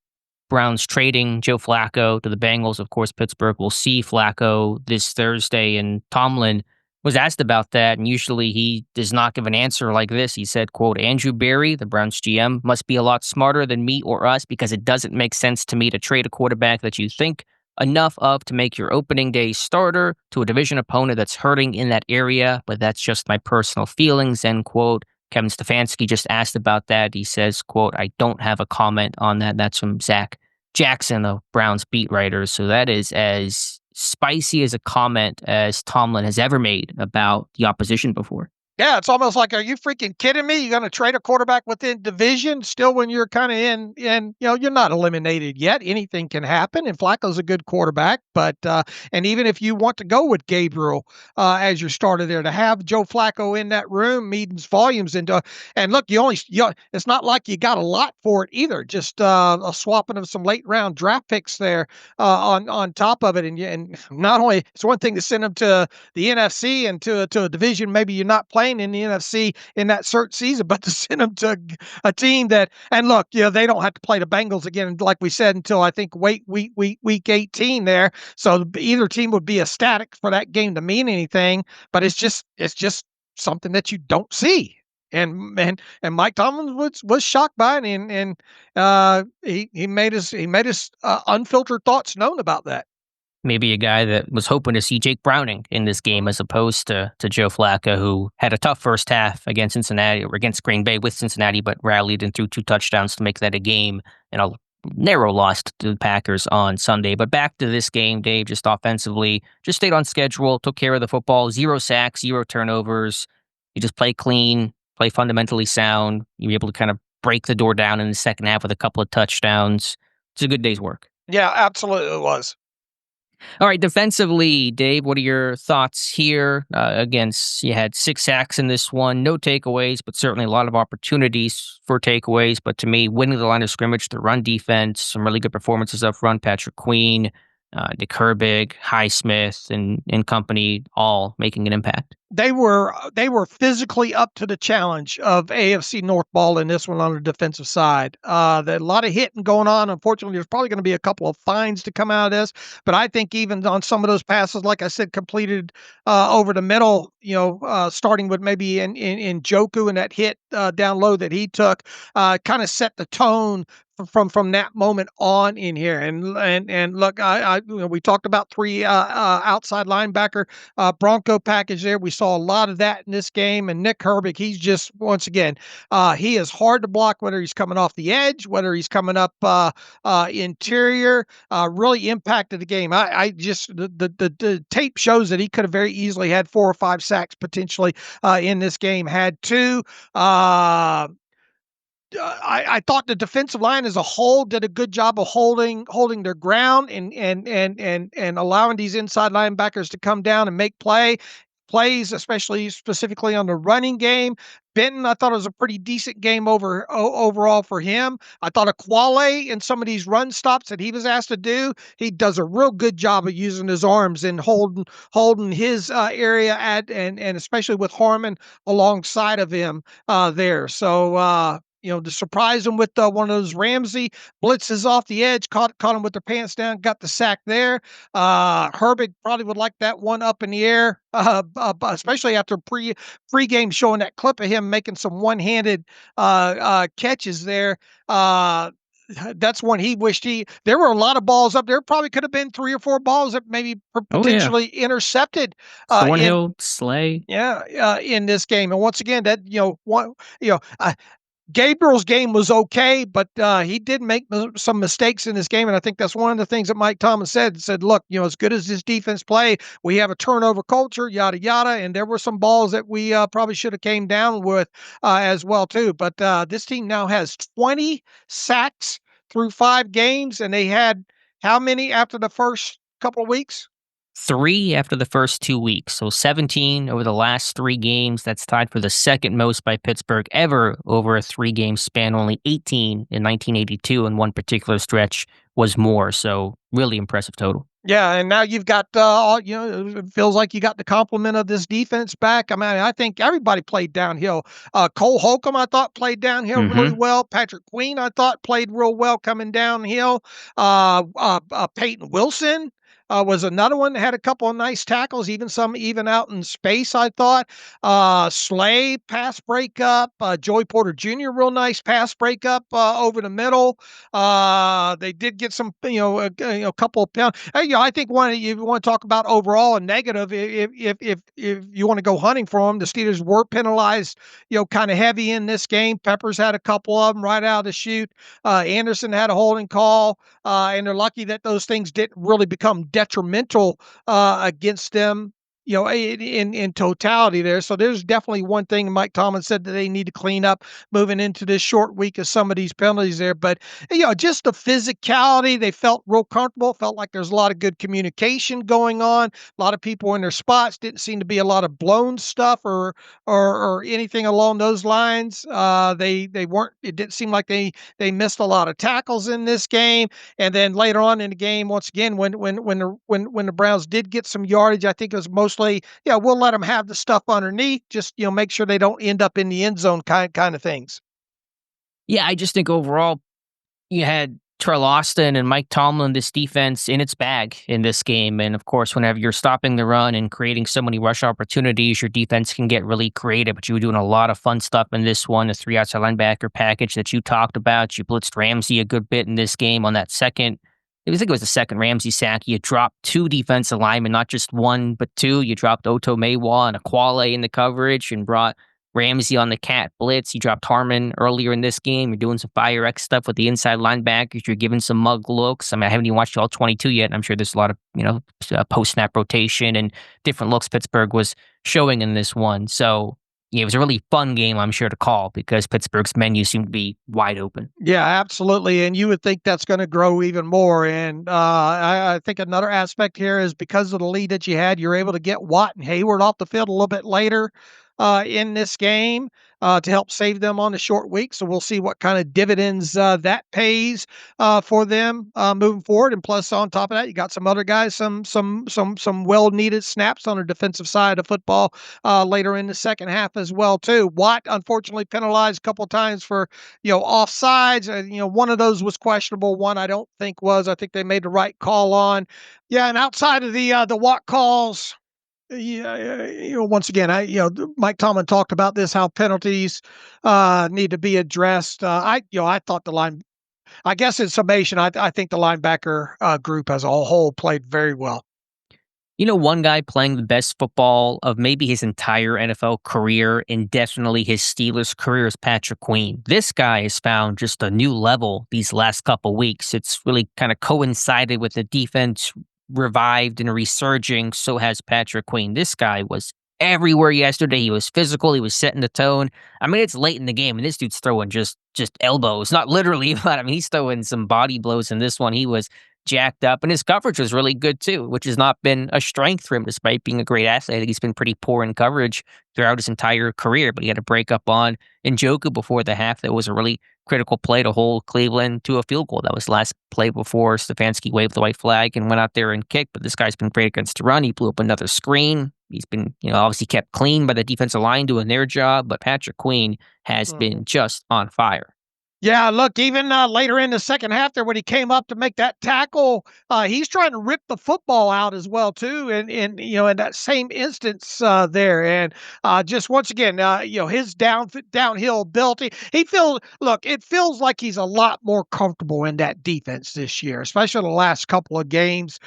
Browns trading Joe Flacco to the Bengals. Of course, Pittsburgh will see Flacco this Thursday, and Tomlin was asked about that, and usually he does not give an answer like this. He said, quote, "Andrew Berry, the Browns GM, must be a lot smarter than me or us, because it doesn't make sense to me to trade a quarterback that you think enough of to make your opening day starter to a division opponent that's hurting in that area, but that's just my personal feelings," end quote. Kevin Stefanski just asked about that. He says, quote, "I don't have a comment on that." That's from Zach Jackson, the Browns beat writer. So that is as spicy as a comment as Tomlin has ever made about the opposition before. Yeah, it's almost like, are you freaking kidding me? You're going to trade a quarterback within division still when you're kind of in, you're not eliminated yet. Anything can happen, and Flacco's a good quarterback. But and even if you want to go with Gabriel as your starter there, to have Joe Flacco in that room means volumes. And look, it's not like you got a lot for it either. Just a swapping of some late round draft picks there on top of it. And not only, it's one thing to send them to the NFC and to a division maybe you're not playing in the NFC in that certain season, but to send them to a team that, and look, they don't have to play the Bengals again, like we said, until I think week 18 there. So either team would be ecstatic for that game to mean anything, but it's just something that you don't see. And Mike Tomlin was shocked by it, and he made his unfiltered thoughts known about that. Maybe a guy that was hoping to see Jake Browning in this game as opposed to Joe Flacco, who had a tough first half against Cincinnati, or against Green Bay with Cincinnati, but rallied and threw 2 touchdowns to make that a game, and a narrow loss to the Packers on Sunday. But back to this game, Dave, just offensively, just stayed on schedule, took care of the football, 0 sacks, 0 turnovers. You just play clean, play fundamentally sound. You were able to kind of break the door down in the second half with a couple of touchdowns. It's a good day's work. Yeah, absolutely it was. All right, defensively, Dave, what are your thoughts here? You had 6 sacks in this one, no takeaways, but certainly a lot of opportunities for takeaways. But to me, winning the line of scrimmage, the run defense, some really good performances up front. Patrick Queen, Dick Herbig, Highsmith, and company, all making an impact. they were physically up to the challenge of AFC North ball in this one on the defensive side. There's a lot of hitting going on. Unfortunately, there's probably going to be a couple of fines to come out of this, but I think even on some of those passes, like I said, completed over the middle, starting with maybe in Joku and that hit down low that he took, kind of set the tone from that moment on in here. And look, we talked about three outside linebacker Bronco package there. We saw a lot of that in this game. And Nick Herbig, he's just, once again, he is hard to block, whether he's coming off the edge, whether he's coming up interior, really impacted the game. I just, the tape shows that he could have very easily had 4 or 5 sacks potentially in this game, had 2. I thought the defensive line as a whole did a good job of holding their ground and allowing these inside linebackers to come down and make plays, especially specifically on the running game. Benton, I thought it was a pretty decent game overall for him. I thought Aquale in some of these run stops that he was asked to do, he does a real good job of using his arms and holding his area and especially with Harmon alongside of him there. So to surprise him with one of those Ramsey blitzes off the edge, caught him with their pants down, got the sack there. Herbig probably would like that one up in the air, especially after pre-game showing that clip of him making some one-handed catches there. That's one he wished there were a lot of balls up there. Probably could have been 3 or 4 balls that maybe potentially intercepted. Thornhill, Slay. Yeah, in this game. And once again, that, Gabriel's game was okay, but he did make some mistakes in this game, and I think that's one of the things that Mike Tomlin said. Said, look, as good as this defense play, we have a turnover culture, yada yada, and there were some balls that we probably should have came down with as well too. But this team now has 20 sacks through 5 games, and they had how many after the first couple of weeks? 3 after the first 2 weeks, so 17 over the last 3 games. That's tied for the second most by Pittsburgh ever over a 3-game span. Only 18 in 1982 in one particular stretch was more, so really impressive total. Yeah, and now you've got, it feels like you got the complement of this defense back. I mean, I think everybody played downhill. Cole Holcomb, I thought, played downhill really well. Patrick Queen, I thought, played real well coming downhill. Peyton Wilson was another one that had a couple of nice tackles, even out in space, I thought. Slay, pass breakup. Joey Porter Jr., real nice pass breakup over the middle. They did get some, a couple of pounds. I think you want to talk about overall a negative, if you want to go hunting for them, the Steelers were penalized, kind of heavy in this game. Peppers had a couple of them right out of the chute. Anderson had a holding call, and they're lucky that those things didn't really become detrimental against them, in totality there. So there's definitely one thing Mike Tomlin said that they need to clean up moving into this short week of some of these penalties there. But, just the physicality, they felt real comfortable, felt like there's a lot of good communication going on. A lot of people in their spots, didn't seem to be a lot of blown stuff or anything along those lines. They weren't, it didn't seem like they missed a lot of tackles in this game. And then later on in the game, once again, when the Browns did get some yardage, I think it was mostly, we'll let them have the stuff underneath, just, make sure they don't end up in the end zone kind of things. Yeah, I just think overall, you had Terrell Austin and Mike Tomlin, this defense in its bag in this game. And of course, whenever you're stopping the run and creating so many rush opportunities, your defense can get really creative. But you were doing a lot of fun stuff in this one, the 3 outside linebacker package that you talked about. You blitzed Ramsey a good bit in this game on that second. I think it was the second Ramsey sack. You dropped 2 defensive linemen, not just 1, but 2. You dropped Oto Mewa and Aquale in the coverage and brought Ramsey on the cat blitz. You dropped Harmon earlier in this game. You're doing some Fire X stuff with the inside linebackers. You're giving some mug looks. I mean, I haven't even watched all 22 yet. And I'm sure there's a lot of, post-snap rotation and different looks Pittsburgh was showing in this one. So, it was a really fun game, I'm sure, to call because Pittsburgh's menu seemed to be wide open. Yeah, absolutely. And you would think that's going to grow even more. And I think another aspect here is because of the lead that you had, you're able to get Watt and Heyward off the field a little bit later in this game. to help save them on the short week. So we'll see what kind of dividends that pays for them moving forward. And plus, on top of that, you got some other guys, some well needed snaps on the defensive side of football later in the second half as well too. Watt unfortunately penalized a couple of times for offsides. One of those was questionable. One I don't think was. I think they made the right call on. Yeah, and outside of the Watt calls. Yeah, once again, Mike Tomlin talked about this, how penalties need to be addressed. I thought the line, I guess in summation, I think the linebacker group as a whole played very well. One guy playing the best football of maybe his entire NFL career and definitely his Steelers career is Patrick Queen. This guy has found just a new level these last couple weeks. It's really kind of coincided with the defense revived and resurging. So has Patrick Queen. This guy was everywhere yesterday. He was physical. He was setting the tone. I mean, it's late in the game and this dude's throwing just elbows, not literally, but I mean, he's throwing some body blows in this one. He was jacked up, and his coverage was really good too, which has not been a strength for him despite being a great athlete. I think he's been pretty poor in coverage throughout his entire career, but he had a break up on Njoku before the half. That was a really critical play to hold Cleveland to a field goal. That was the last play before Stefanski waved the white flag and went out there and kicked, but this guy's been great against the run. He blew up another screen. He's been, obviously kept clean by the defensive line doing their job, but Patrick Queen has been just on fire. Yeah, look, even later in the second half there when he came up to make that tackle, he's trying to rip the football out as well too, and in that same instance there, and just once again, his downhill ability. It feels like he's a lot more comfortable in that defense this year, especially the last couple of games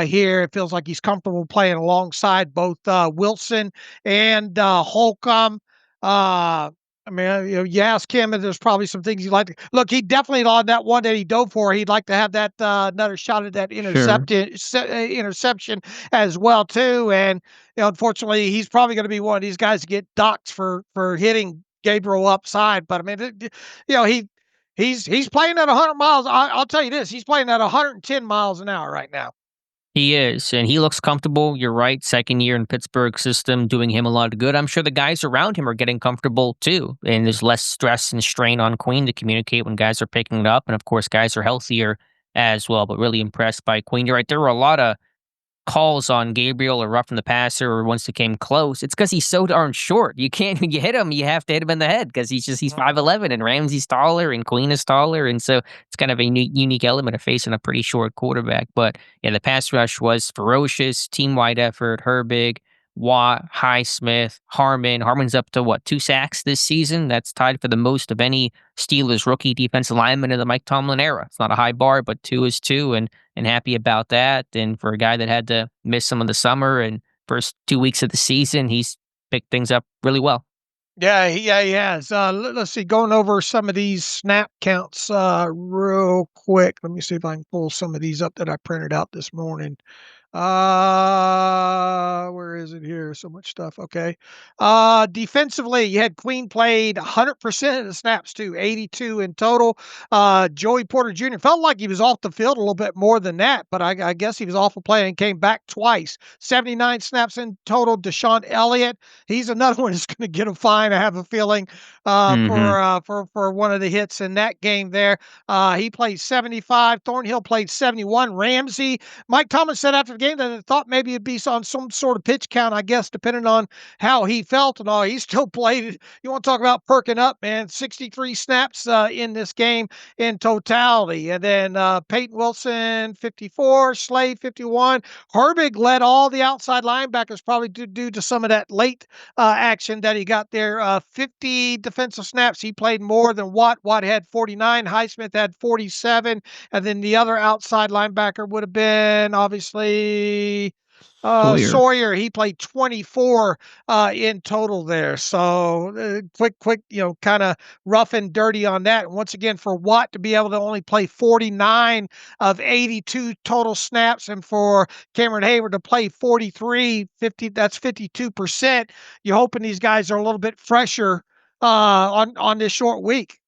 here. It feels like he's comfortable playing alongside both Wilson and Holcomb. I mean, you ask him, and there's probably some things he'd like to look. He definitely on that one that he dove for. He'd like to have that another shot at that interception as well too. And unfortunately, he's probably going to be one of these guys to get docked for hitting Gabriel upside. But I mean, he's playing at 100 miles. I'll tell you this: he's playing at 110 miles an hour right now. He is, and he looks comfortable. You're right. Second year in Pittsburgh system, doing him a lot of good. I'm sure the guys around him are getting comfortable too. And there's less stress and strain on Queen to communicate when guys are picking it up. And of course, guys are healthier as well, but really impressed by Queen. You're right. There were a lot of calls on Gabriel or roughing the passer or once it came close. It's because he's so darn short. You can't, when you hit him, you have to hit him in the head because he's 5'11", and Ramsey's taller and Queen is taller. And so it's kind of a unique element of facing a pretty short quarterback. But yeah, the pass rush was ferocious, team-wide effort. Herbig, Watt, Highsmith, Harmon. Harmon's up to 2 sacks this season. That's tied for the most of any Steelers rookie defensive lineman in the Mike Tomlin era. It's not a high bar, but 2 is 2, and happy about that. And for a guy that had to miss some of the summer and first 2 weeks of the season, he's picked things up really well. Yeah, he has. Let's see, going over some of these snap counts real quick. Let me see if I can pull some of these up that I printed out this morning. Where is it here? So much stuff. Okay. Defensively, you had Queen played 100% of the snaps too, 82 in total. Joey Porter Jr. felt like he was off the field a little bit more than that, but I guess he was off of play and came back twice. 79 snaps in total. Deshaun Elliott, he's another one that's going to get a fine. I have a feeling for one of the hits in that game there. He played 75. Thornhill played 71. Ramsey, Mike Thomas said after the game that I thought maybe it'd be on some sort of pitch count, I guess, depending on how he felt and all. He still played. You want to talk about perking up, man? 63 snaps in this game in totality. And then Peyton Wilson, 54, Slade, 51. Herbig led all the outside linebackers, probably due to some of that late action that he got there. 50 defensive snaps. He played more than Watt. Watt had 49. Highsmith had 47. And then the other outside linebacker would have been, obviously, Sawyer. He played 24 in total there. So quick, kind of rough and dirty on that. And once again, for Watt to be able to only play 49 of 82 total snaps, and for Cameron Heyward to play 43, 50, that's 52%. You're hoping these guys are a little bit fresher on this short week.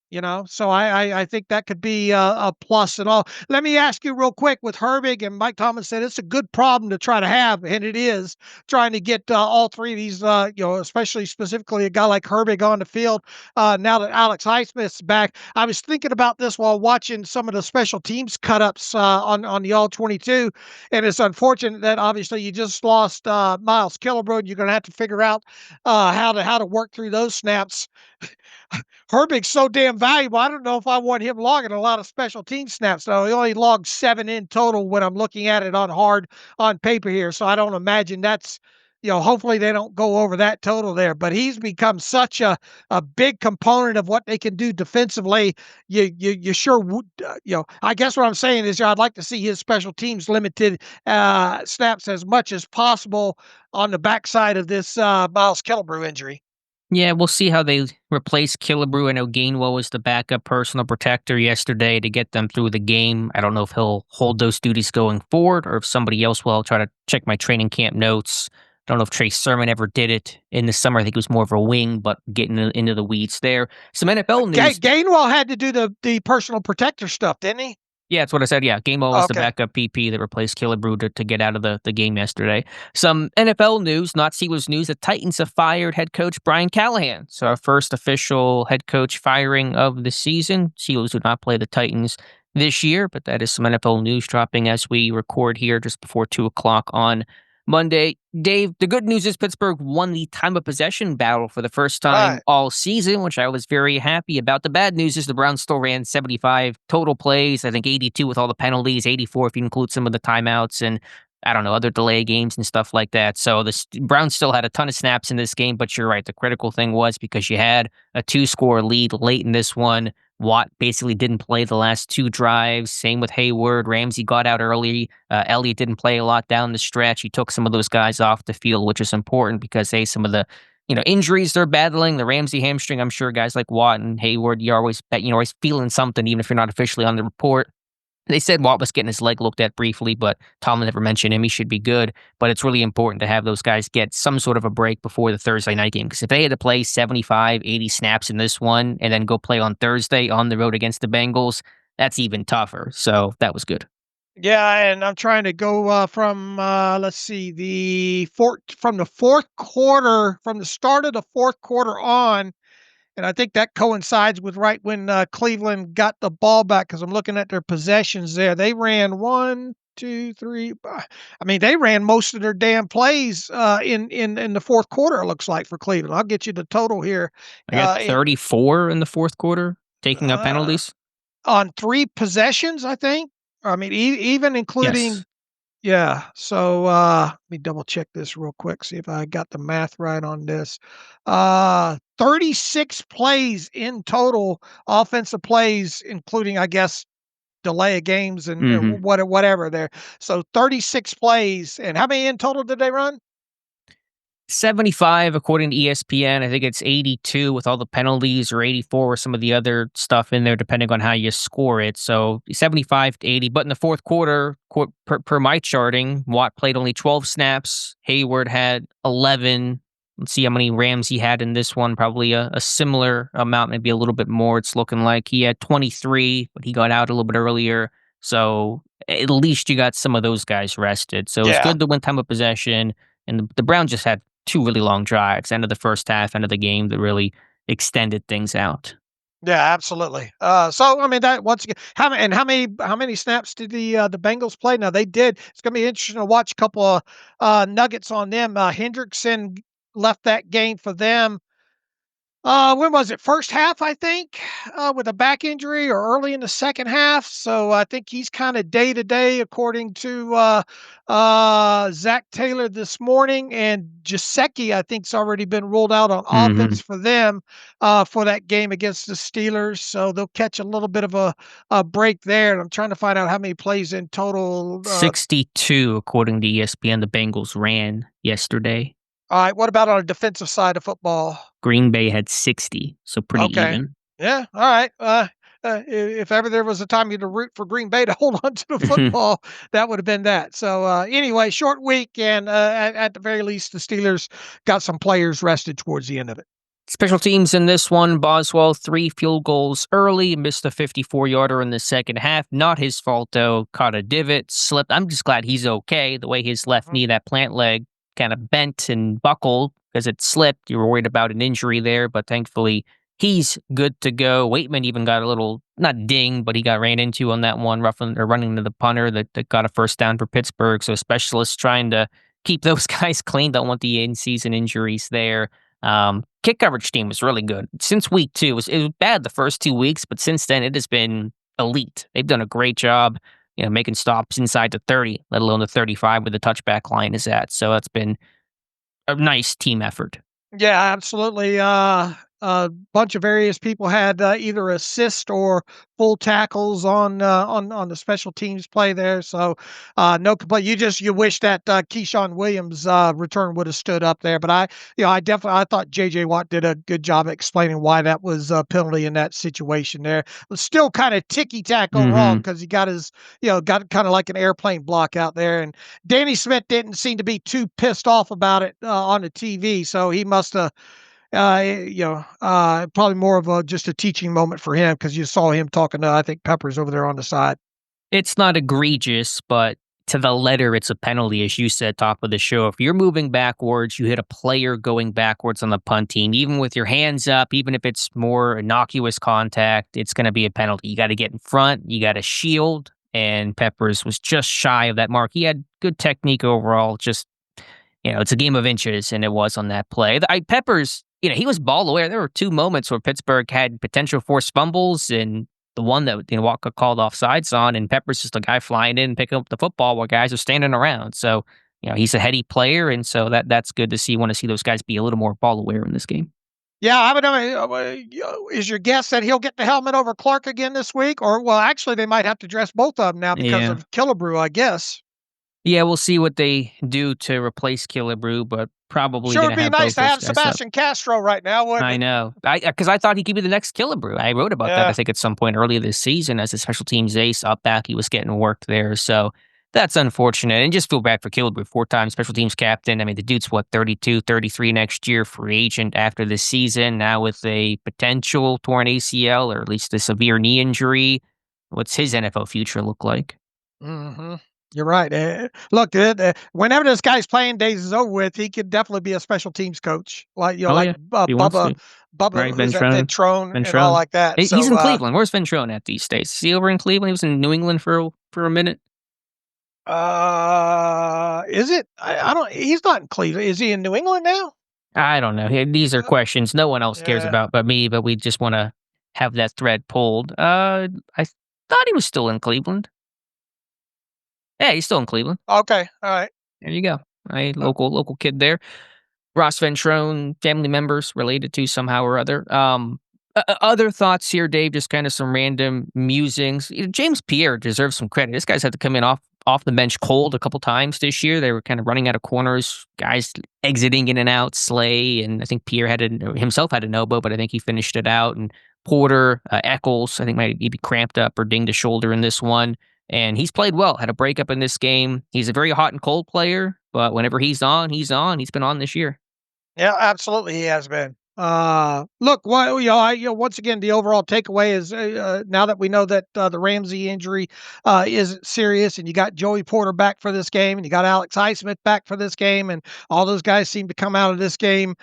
So I think that could be a plus and all. Let me ask you real quick with Herbig, and Mike Thomas said it's a good problem to try to have, and it is trying to get all three of these, especially specifically a guy like Herbig on the field. Now that Alex Highsmith's back, I was thinking about this while watching some of the special teams cut ups on the All 22, and it's unfortunate that obviously you just lost Miles Killebrew. You're going to have to figure out how to work through those snaps. Herbig's so damn valuable. I don't know if I want him logging a lot of special team snaps, though. He only logged 7 in total when I'm looking at it on paper here. So I don't imagine that's, hopefully they don't go over that total there. But he's become such a big component of what they can do defensively. You sure would, I guess what I'm saying is I'd like to see his special teams limited snaps as much as possible on the backside of this Miles Killebrew injury. Yeah, we'll see how they replace Killebrew. I know Gainwell was the backup personal protector yesterday to get them through the game. I don't know if he'll hold those duties going forward or if somebody else will. I'll try to check my training camp notes. I don't know if Trey Sermon ever did it in the summer. I think it was more of a wing, but getting into the weeds there. Some NFL news. Gainwell had to do the personal protector stuff, didn't he? Yeah, that's what I said. Yeah, Gainwell was the backup PP that replaced Killebrew to get out of the game yesterday. Some NFL news, not Steelers news. The Titans have fired head coach Brian Callahan. So our first official head coach firing of the season. Steelers do not play the Titans this year, but that is some NFL news dropping as we record here just before 2 o'clock on Monday. Dave, the good news is Pittsburgh won the time of possession battle for the first time all season, which I was very happy about. The bad news is the Browns still ran 75 total plays, I think 82 with all the penalties, 84 if you include some of the timeouts and, I don't know, other delay games and stuff like that. So the Browns still had a ton of snaps in this game, but you're right. The critical thing was because you had a 2-score lead late in this one. Watt basically didn't play the last 2 drives. Same with Heyward. Ramsey got out early. Elliott didn't play a lot down the stretch. He took some of those guys off the field, which is important because, some of the injuries they're battling, the Ramsey hamstring, I'm sure guys like Watt and Heyward, you're always feeling something, even if you're not officially on the report. They said Watt was getting his leg looked at briefly, but Tomlin never mentioned him. He should be good, but it's really important to have those guys get some sort of a break before the Thursday night game. Because if they had to play 75, 80 snaps in this one and then go play on Thursday on the road against the Bengals, that's even tougher. So that was good. Yeah, and I'm trying to go from let's see, from the fourth quarter, from the start of the fourth quarter on. And I think that coincides with right when Cleveland got the ball back because I'm looking at their possessions there. They ran 1, 2, 3. They ran most of their damn plays in the fourth quarter, it looks like, for Cleveland. I'll get you the total here. I got 34 in the fourth quarter, taking up penalties. On 3 possessions, I think. Even including... Yes. Yeah. So let me double check this real quick, see if I got the math right on this. 36 plays in total, offensive plays, including, I guess, delay of games and whatever there. So 36 plays. And how many in total did they run? 75 according to ESPN. I think it's 82 with all the penalties, or 84 with some of the other stuff in there, depending on how you score it. So 75 to 80. But in the fourth quarter, per my charting, Watt played only 12 snaps. Heyward had 11. Let's see how many Ramsey had in this one. Probably a similar amount, maybe a little bit more. It's looking like he had 23, but he got out a little bit earlier. So at least you got some of those guys rested. So it's good to win time of possession. And the Browns just had 2 really long drives, end of the first half, end of the game, that really extended things out. Yeah, absolutely. That once again, how many snaps did the Bengals play? Now they did. It's going to be interesting to watch a couple of nuggets on them. Hendrickson left that game for them. When was it? First half, I think, with a back injury, or early in the second half. So I think he's kind of day to day, according to Zach Taylor this morning. And Gesicki, I think, has already been ruled out on offense for them for that game against the Steelers. So they'll catch a little bit of a break there. And I'm trying to find out how many plays in total. 62, according to ESPN, the Bengals ran yesterday. All right. What about on the defensive side of football? Green Bay had 60, so pretty even. Yeah. All right. If ever there was a time to root for Green Bay to hold on to the football, that would have been that. So anyway, short week, and at the very least, the Steelers got some players rested towards the end of it. Special teams in this one, Boswell, 3 field goals early, missed a 54-yarder in the second half. Not his fault, though. Caught a divot, slipped. I'm just glad he's okay. The way his left knee, that plant leg, kind of bent and buckled because it slipped. You were worried about an injury there, but thankfully he's good to go. Waitman even got a little, not ding, but he got ran into on that one, running into the punter that got a first down for Pittsburgh. So specialists trying to keep those guys clean. Don't want the in-season injuries there. Kick coverage team was really good. Since week 2, it was bad the first 2 weeks, but since then it has been elite. They've done a great job, making stops inside the 30, let alone the 35 where the touchback line is at. So that's been a nice team effort. Yeah, absolutely. A bunch of various people had either assist or full tackles on the special teams play there. So no complaint. You wish that Keyshawn Williams return would have stood up there. But I thought J.J. Watt did a good job explaining why that was a penalty in that situation there. It was still kind of ticky-tack overall because he got got kind of like an airplane block out there. And Danny Smith didn't seem to be too pissed off about it on the TV. So he must have probably more of just a teaching moment for him because you saw him talking to, I think, Peppers over there on the side. It's not egregious, but to the letter, it's a penalty, as you said, top of the show. If you're moving backwards, you hit a player going backwards on the punt team, even with your hands up, even if it's more innocuous contact, it's going to be a penalty. You got to get in front, you got to shield, and Peppers was just shy of that mark. He had good technique overall, just, it's a game of inches, and it was on that play. Peppers, he was ball aware. There were 2 moments where Pittsburgh had potential forced fumbles, and the one that Walker called offsides on, and Peppers just a guy flying in and picking up the football while guys are standing around. So, he's a heady player, and so that's good to see. Want to see those guys be a little more ball aware in this game. Yeah, I mean, is your guess that he'll get the helmet over Clark again this week? Or, well, actually, they might have to dress both of them now because of Killebrew, I guess. Yeah, we'll see what they do to replace Killebrew, but probably sure would be nice to have Sebastian Castro right now, wouldn't it? I know. Because I thought he could be the next Killebrew. I wrote about that, I think, at some point earlier this season as a special teams ace up back. He was getting worked there. So that's unfortunate. And just feel bad for Killebrew, 4-time special teams captain. I mean, the dude's, 32, 33 next year, free agent after this season, now with a potential torn ACL or at least a severe knee injury. What's his NFL future look like? Mm-hmm. You're right. Look, whenever this guy's playing days is over with, he could definitely be a special teams coach, Bubba right, Ventrone and all like that. He's in Cleveland. Where's Ventrone at these days? Is he over in Cleveland? He was in New England for a minute. Is it? I don't. He's not in Cleveland. Is he in New England now? I don't know. These are questions no one else cares about but me. But we just want to have that thread pulled. I thought he was still in Cleveland. Yeah, he's still in Cleveland. Okay, all right. There you go. Local kid there. Ross Ventrone, family members related to somehow or other. Other thoughts here, Dave, just kind of some random musings. James Pierre deserves some credit. This guy's had to come in off the bench cold a couple times this year. They were kind of running out of corners, guys exiting in and out, Slay, and I think Pierre himself had an elbow, but I think he finished it out. And Porter, Eccles, I think might be cramped up or dinged a shoulder in this one. And he's played well, had a breakup in this game. He's a very hot and cold player, but whenever he's on, he's on. He's been on this year. Yeah, absolutely, he has been. Look, once again, the overall takeaway is now that we know that the Ramsey injury isn't serious, and you got Joey Porter back for this game, and you got Alex Highsmith back for this game, and all those guys seem to come out of this game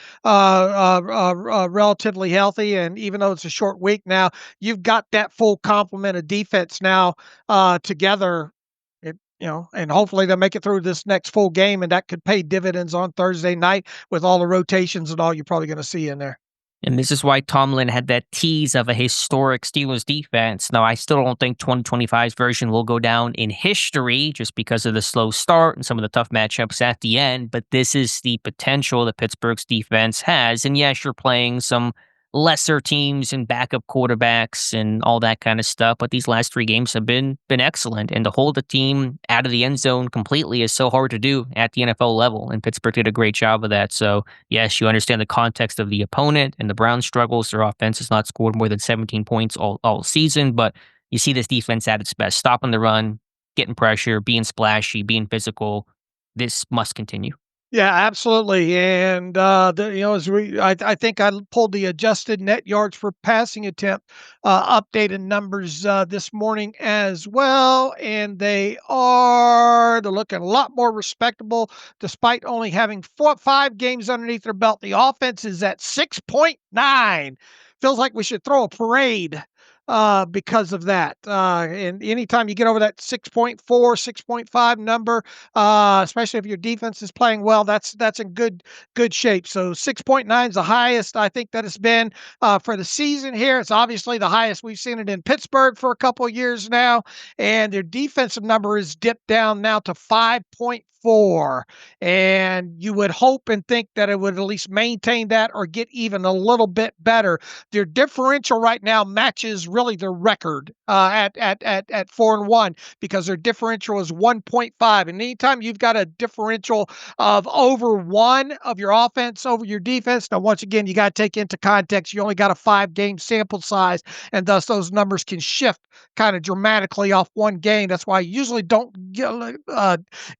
relatively healthy. And even though it's a short week now, you've got that full complement of defense now together. And hopefully they'll make it through this next full game, and that could pay dividends on Thursday night with all the rotations and all you're probably going to see in there. And this is why Tomlin had that tease of a historic Steelers defense. Now, I still don't think 2025's version will go down in history just because of the slow start and some of the tough matchups at the end, but this is the potential that Pittsburgh's defense has. And yes, you're playing some lesser teams and backup quarterbacks and all that kind of stuff, but these last 3 games have been excellent, and to hold the team out of the end zone completely is so hard to do at the NFL level, and Pittsburgh did a great job of that. So yes, you understand the context of the opponent and the Browns' struggles. Their offense has not scored more than 17 points all season, but you see this defense at its best, stopping the run, getting pressure, being splashy, being physical. This must continue. Yeah, absolutely. And as I think I pulled the adjusted net yards per passing attempt updated numbers this morning as well, and they're looking a lot more respectable despite only having 5 games underneath their belt. The offense is at 6.9. Feels like we should throw a parade because of that. And anytime you get over that 6.4, 6.5 number, especially if your defense is playing well, that's in good shape. So 6.9 is the highest I think that it's been for the season here. It's obviously the highest we've seen it in Pittsburgh for a couple of years now, and their defensive number is dipped down now to 5.4. And you would hope and think that it would at least maintain that or get even a little bit better. Their differential right now matches really their record at 4-1 because their differential is 1.5. And anytime you've got a differential of over one of your offense over your defense, now once again, you got to take into context, you only got a 5-game sample size, and thus those numbers can shift kind of dramatically off one game. That's why I usually don't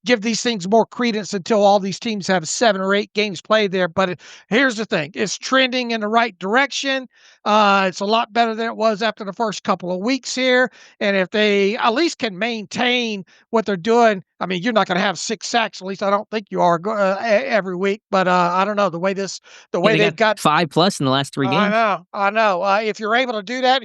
give these things more credence until all these teams have 7 or 8 games played there. But here's the thing, it's trending in the right direction. It's a lot better than it was after the first couple of weeks here. And if they at least can maintain what they're doing, I mean, you're not going to have 6 sacks. At least I don't think you are every week. But I don't know the way Yeah, they they've got got. 5+ in the last 3 games. I know. If you're able to do that,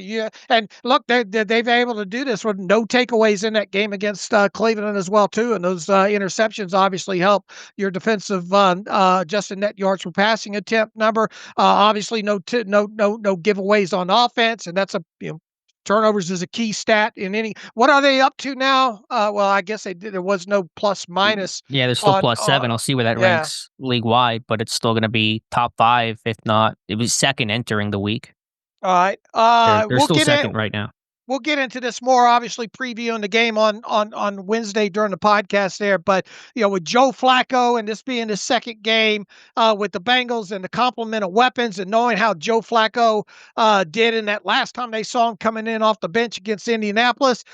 and look, they've been able to do this with no takeaways in that game against Cleveland as well too. And those interceptions obviously help your defensive adjusted net yards per passing attempt number. Obviously, no giveaways on offense, and that's turnovers is a key stat in any. What are they up to now? Well, I guess they did. There was no plus minus. Yeah, they're still On +7. I'll see where that yeah. ranks league wide, but it's still going to be top 5, if not. It was second entering the week. All right. They're still second right now. We'll get into this more, obviously previewing the game on Wednesday during the podcast there. But, with Joe Flacco and this being the second game with the Bengals and the complement of weapons and knowing how Joe Flacco did in that last time they saw him coming in off the bench against Indianapolis,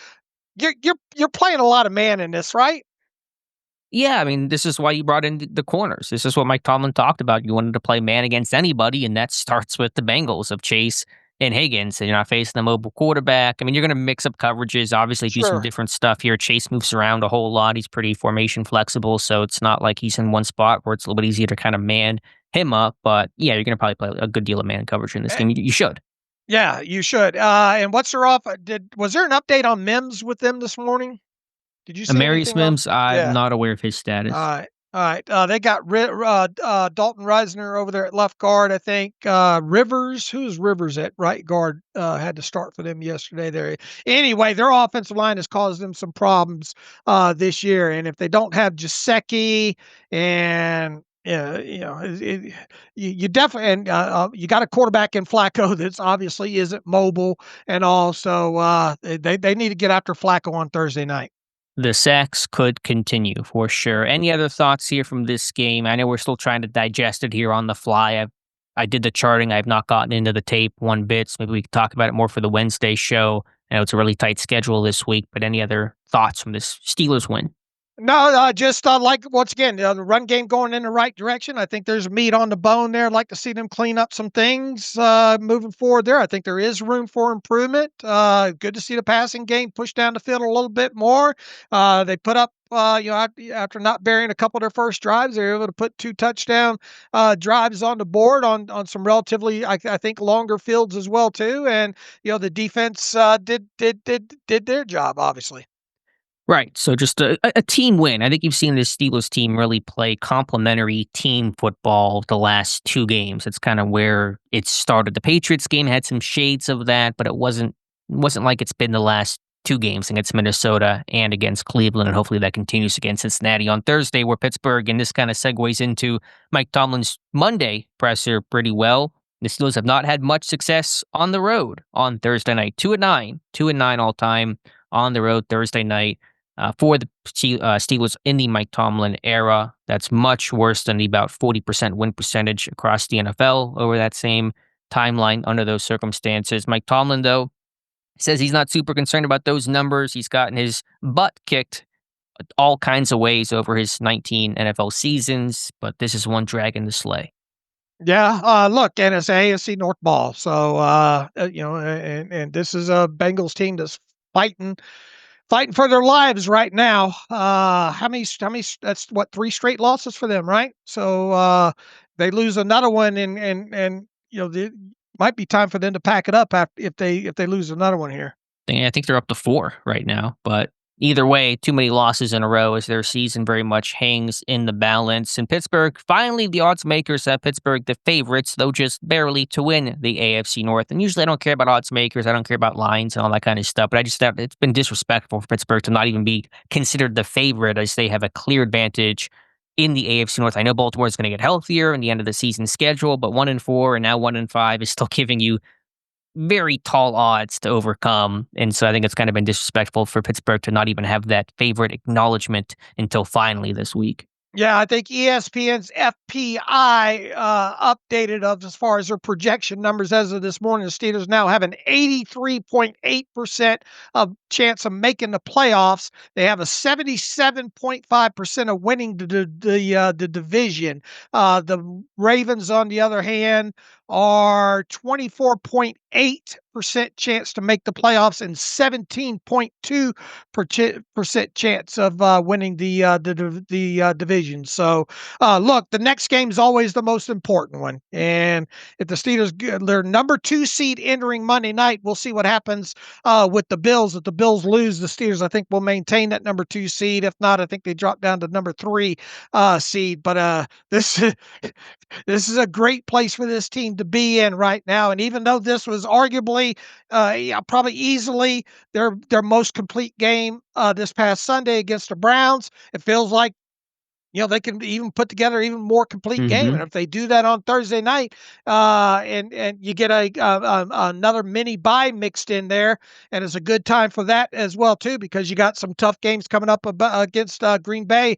you're playing a lot of man in this, right? Yeah, I mean, this is why you brought in the corners. This is what Mike Tomlin talked about. You wanted to play man against anybody, and that starts with the Bengals of Chase and Higgins. And you're not facing a mobile quarterback. I mean, you're going to mix up coverages, obviously do some Sure. different stuff here. Chase moves around a whole lot. He's pretty formation flexible, so it's not like he's in one spot where it's a little bit easier to kind of man him up. But yeah, you're going to probably play a good deal of man coverage in this game. You should. Yeah, you should. And what's their off? Was there an update on Mims with them this morning? Did you see Amarius anything on? Mims, I'm Yeah. not aware of his status. All right. All right. They got Dalton Reisner over there at left guard. I think Rivers. Who's Rivers at right guard? Had to start for them yesterday. There. Anyway, their offensive line has caused them some problems this year. And if they don't have Gesicki and you definitely you got a quarterback in Flacco that's obviously isn't mobile and all. So they need to get after Flacco on Thursday night. The sacks could continue for sure. Any other thoughts here from this game? I know we're still trying to digest it here on the fly. I did the charting. I have not gotten into the tape one bit. So maybe we could talk about it more for the Wednesday show. I know it's a really tight schedule this week, but any other thoughts from this Steelers win? No, just like once again, the run game going in the right direction. I think there's meat on the bone there. I'd like to see them clean up some things moving forward there. I think there is room for improvement. Good to see the passing game push down the field a little bit more. They put up, after not burying a couple of their first drives, they were able to put 2 touchdown drives on the board on some relatively, I think, longer fields as well too. And the defense did their job, obviously. Right. So just a team win. I think you've seen this Steelers team really play complementary team football the last 2 games. It's kind of where it started. The Patriots game had some shades of that, but it wasn't like it's been the last 2 games against Minnesota and against Cleveland. And hopefully that continues against Cincinnati on Thursday, where Pittsburgh, and this kind of segues into Mike Tomlin's Monday presser pretty well. The Steelers have not had much success on the road on Thursday night. 2-9 all time on the road Thursday night. For the Steelers in the Mike Tomlin era. That's much worse than the about 40% win percentage across the NFL over that same timeline under those circumstances. Mike Tomlin, though, says he's not super concerned about those numbers. He's gotten his butt kicked all kinds of ways over his 19 NFL seasons, but this is one dragging the sleigh. Yeah, look, and it's AFC North ball. So, and this is a Bengals team that's fighting for their lives right now. How many, that's what, 3 straight losses for them, right? So, they lose another one and, it might be time for them to pack it up after if they lose another one here. I think they're up to 4 right now, but either way, too many losses in a row as their season very much hangs in the balance. And Pittsburgh, finally, the odds makers have Pittsburgh the favorites, though just barely, to win the AFC North. And usually I don't care about odds makers. I don't care about lines and all that kind of stuff. But I just thought it's been disrespectful for Pittsburgh to not even be considered the favorite as they have a clear advantage in the AFC North. I know Baltimore is going to get healthier in the end of the season schedule, but 1-4 and now 1-5 is still giving you very tall odds to overcome. And so I think it's kind of been disrespectful for Pittsburgh to not even have that favorite acknowledgement until finally this week. Yeah, I think ESPN's FPI updated of as far as their projection numbers as of this morning. The Steelers now have an 83.8% of chance of making the playoffs. They have a 77.5% of winning the division. The Ravens, on the other hand, are 24.8% chance to make the playoffs and 17.2% chance of winning the division. So, look, the next game is always the most important one. And if the Steelers get their number 2 seed entering Monday night, we'll see what happens with the Bills. If the Bills lose, the Steelers, I think, will maintain that number 2 seed. If not, I think they drop down to number 3 seed. But this is a great place for this team to be in right now. And even though this was arguably, probably easily their most complete game this past Sunday against the Browns, it feels like they can even put together even more complete game. And if they do that on Thursday night, and you get another mini bye mixed in there, and it's a good time for that as well too, because you got some tough games coming up against Green Bay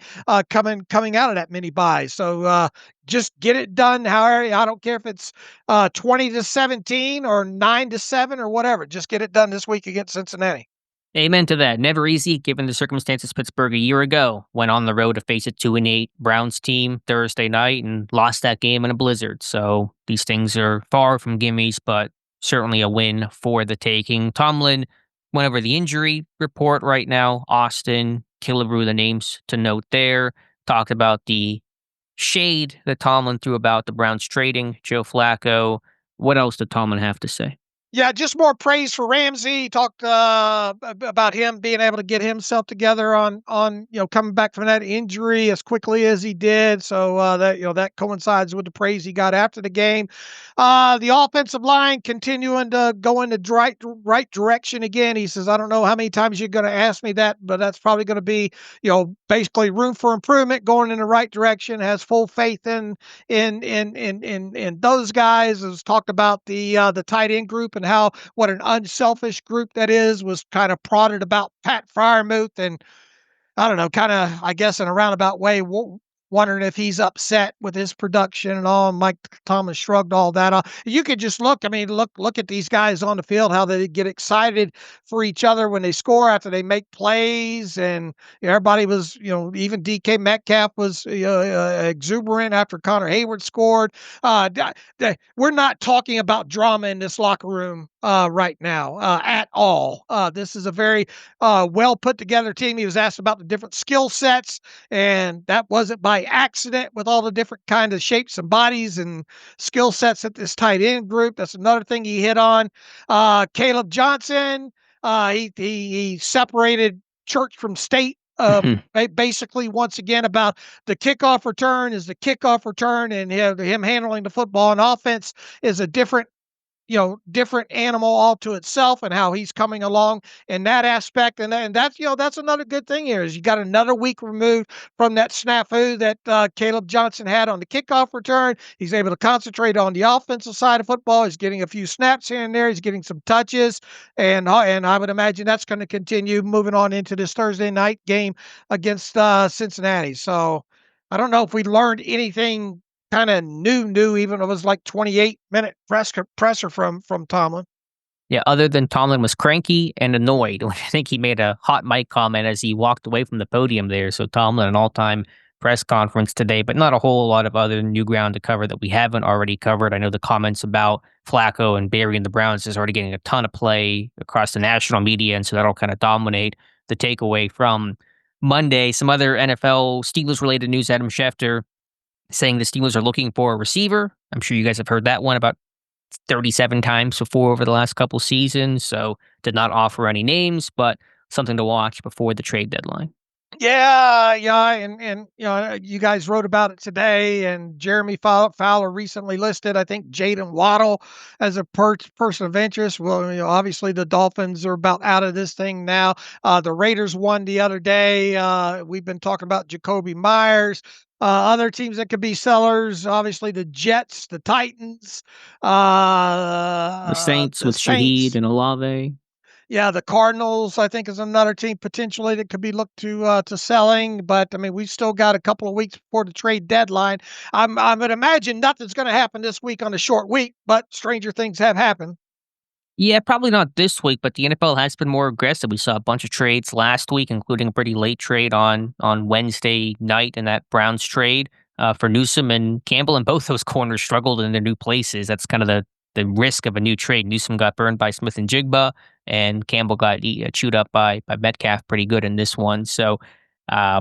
coming out of that mini bye. So just get it done. However, I don't care if it's 20-17 or 9-7 or whatever. Just get it done this week against Cincinnati. Amen to that. Never easy given the circumstances. Pittsburgh a year ago went on the road to face a 2-8 Browns team Thursday night and lost that game in a blizzard. So these things are far from gimmies, but certainly a win for the taking. Tomlin went over the injury report right now. Austin, Killebrew, the names to note there. Talked about the shade that Tomlin threw about the Browns trading Joe Flacco. What else did Tomlin have to say? Yeah, just more praise for Ramsey. He talked about him being able to get himself together on coming back from that injury as quickly as he did. So that coincides with the praise he got after the game. The offensive line continuing to go in the right direction again. He says, I don't know how many times you're going to ask me that, but that's probably going to be basically room for improvement, going in the right direction. Has full faith in those guys. Has talked about the tight end group and how what an unselfish group that is. Was kind of prodded about Pat Freiermuth, and I don't know, kind of, I guess, in a roundabout way, wondering if he's upset with his production and all. Mike Thomas shrugged all that off. You could just look at these guys on the field, how they get excited for each other when they score after they make plays. And everybody was, even DK Metcalf was exuberant after Connor Heyward scored. We're not talking about drama in this locker room right now at all. This is a very well put together team. He was asked about the different skill sets, and that wasn't by accident with all the different kind of shapes and bodies and skill sets at this tight end group. That's another thing he hit on. Caleb Johnson, he separated church from state. Basically, once again, about the kickoff return is the kickoff return, and him handling the football on offense is a different animal all to itself, and how he's coming along in that aspect. And that's another good thing here is you got another week removed from that snafu that Caleb Johnson had on the kickoff return. He's able to concentrate on the offensive side of football. He's getting a few snaps here and there. He's getting some touches, and I would imagine that's going to continue moving on into this Thursday night game against Cincinnati. So I don't know if we learned anything kind of new, even if it was like 28-minute presser from Tomlin. Yeah, other than Tomlin was cranky and annoyed. I think he made a hot mic comment as he walked away from the podium there. So Tomlin, an all-time press conference today, but not a whole lot of other new ground to cover that we haven't already covered. I know the comments about Flacco and Barry and the Browns is already getting a ton of play across the national media, and so that'll kind of dominate the takeaway from Monday. Some other NFL Steelers-related news, Adam Schefter saying the Steelers are looking for a receiver. I'm sure you guys have heard that one about 37 times before over the last couple seasons, so did not offer any names, but something to watch before the trade deadline. Yeah, and you guys wrote about it today, and Jeremy Fowler recently listed, I think, Jaden Waddle as a person of interest. Well, obviously the Dolphins are about out of this thing now. The Raiders won the other day. We've been talking about Jacoby Myers. Other teams that could be sellers, obviously the Jets, the Titans, The Saints with Saints. Shaheed and Olave. Yeah, the Cardinals, I think, is another team potentially that could be looked to selling. But I mean, we've still got a couple of weeks before the trade deadline. I would imagine nothing's going to happen this week on a short week, but stranger things have happened. Yeah, probably not this week, but the NFL has been more aggressive. We saw a bunch of trades last week, including a pretty late trade on Wednesday night in that Browns trade for Newsom and Campbell, and both those corners struggled in their new places. That's kind of the risk of a new trade. Newsom got burned by Smith and Jigba, and Campbell got chewed up by Metcalf pretty good in this one. So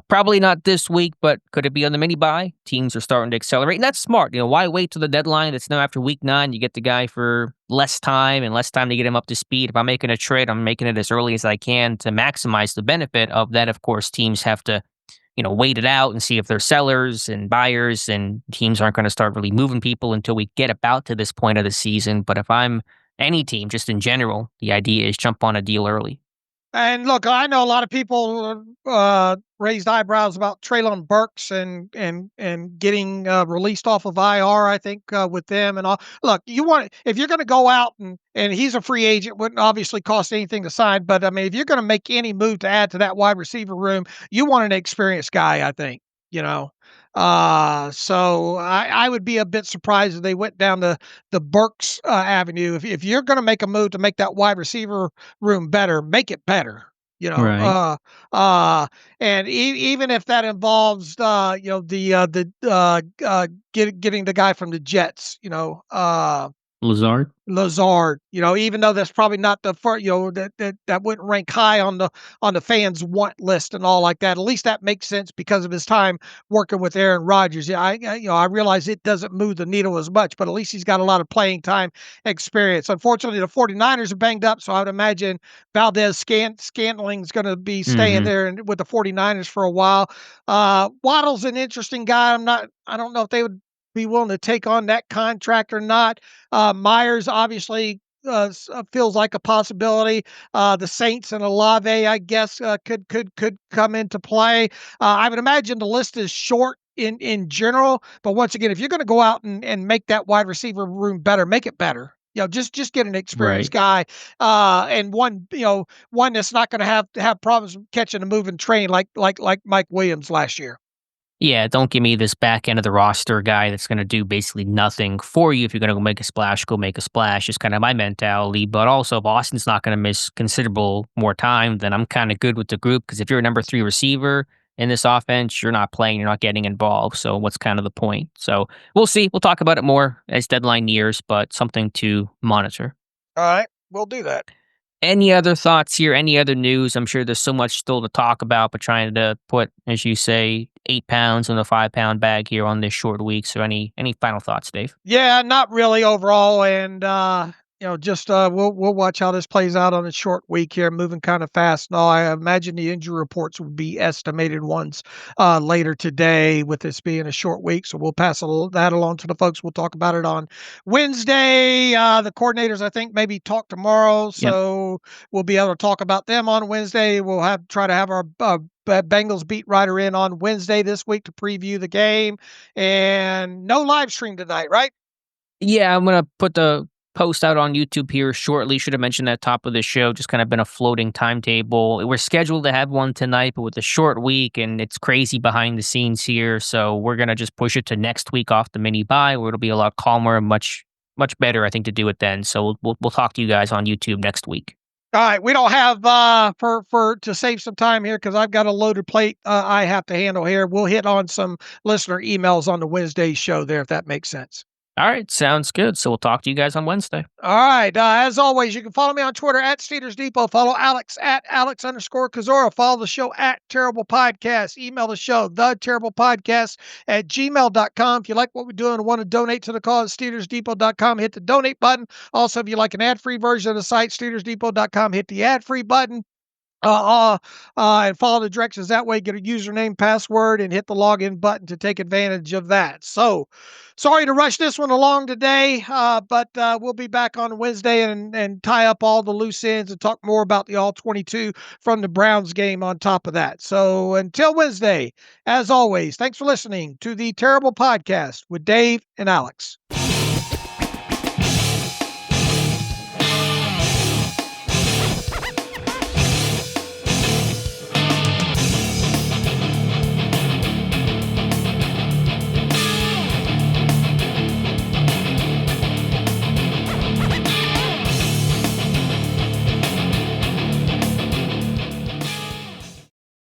probably not this week, but could it be on the mini buy? Teams are starting to accelerate, and that's smart. Why wait till the deadline? It's now after week 9. You get the guy for less time to get him up to speed. If I'm making a trade, I'm making it as early as I can to maximize the benefit of that. Of course, teams have to wait it out and see if they're sellers and buyers, and teams aren't going to start really moving people until we get about to this point of the season. But if I'm any team, just in general, the idea is jump on a deal early. And look, I know a lot of people raised eyebrows about Treylon Burks and getting released off of IR. I think with them and all. Look, if you're going to go out and he's a free agent, wouldn't obviously cost anything to sign. But I mean, if you're going to make any move to add to that wide receiver room, you want an experienced guy. I think. So I would be a bit surprised if they went down the Burks avenue. If you're going to make a move to make that wide receiver room better, make it better. Right. And even if that involves getting the guy from the Jets, Lazard. Even though that's probably not the first, that wouldn't rank high on the fans' want list and all like that. At least that makes sense because of his time working with Aaron Rodgers. Yeah, I realize it doesn't move the needle as much, but at least he's got a lot of playing time experience. Unfortunately, the 49ers are banged up, so I would imagine Valdez Scantling's going to be staying there with the 49ers for a while. Waddle's an interesting guy. I don't know if they would be willing to take on that contract or not. Myers obviously feels like a possibility. The Saints and Olave, I guess, could come into play. I would imagine the list is short in general, but once again, if you're going to go out and make that wide receiver room better, make it better. Just get an experienced guy, and one that's not going to have problems catching a moving train like Mike Williams last year. Yeah, don't give me this back end of the roster guy that's going to do basically nothing for you. If you're going to go make a splash, go make a splash is kind of my mentality. But also, if Austin's not going to miss considerable more time, then I'm kind of good with the group, because if you're a number 3 receiver in this offense, you're not playing, you're not getting involved. So what's kind of the point? So we'll see. We'll talk about it more as deadline nears, but something to monitor. All right, we'll do that. Any other thoughts here? Any other news? I'm sure there's so much still to talk about, but trying to put, as you say, 8 pounds in a 5-pound bag here on this short week. So any final thoughts, Dave? Yeah, not really overall. And, just we'll watch how this plays out on a short week here, moving kind of fast. Now, I imagine the injury reports would be estimated ones later today, with this being a short week. So we'll pass that along to the folks. We'll talk about it on Wednesday. The coordinators, I think, maybe talk tomorrow. So we'll be able to talk about them on Wednesday. We'll try to have our Bengals beat writer in on Wednesday this week to preview the game. And no live stream tonight, right? Yeah, I'm going to put the post out on YouTube here shortly. Should have mentioned that top of the show. Just kind of been a floating timetable. We're scheduled to have one tonight, but with a short week, and it's crazy behind the scenes here. So we're going to just push it to next week off the mini bye, where it'll be a lot calmer and much much better, I think, to do it then. So we'll talk to you guys on YouTube next week. All right, we don't have for to save some time here because I've got a loaded plate I have to handle here. We'll hit on some listener emails on the Wednesday show there, if that makes sense. All right, sounds good. So we'll talk to you guys on Wednesday. All right. As always, you can follow me on Twitter at Steelers Depot. Follow Alex at Alex_Kozora. Follow the show at Terrible Podcast. Email the show, theterriblepodcast@gmail.com. If you like what we're doing and want to donate to the cause, SteelersDepot.com, hit the donate button. Also, if you like an ad-free version of the site, SteelersDepot.com, hit the ad-free button. And follow the directions that way. Get a username, password, and hit the login button to take advantage of that. So, sorry to rush this one along today, but we'll be back on Wednesday and tie up all the loose ends and talk more about the All-22 from the Browns game on top of that. So, until Wednesday, as always, thanks for listening to the Terrible Podcast with Dave and Alex.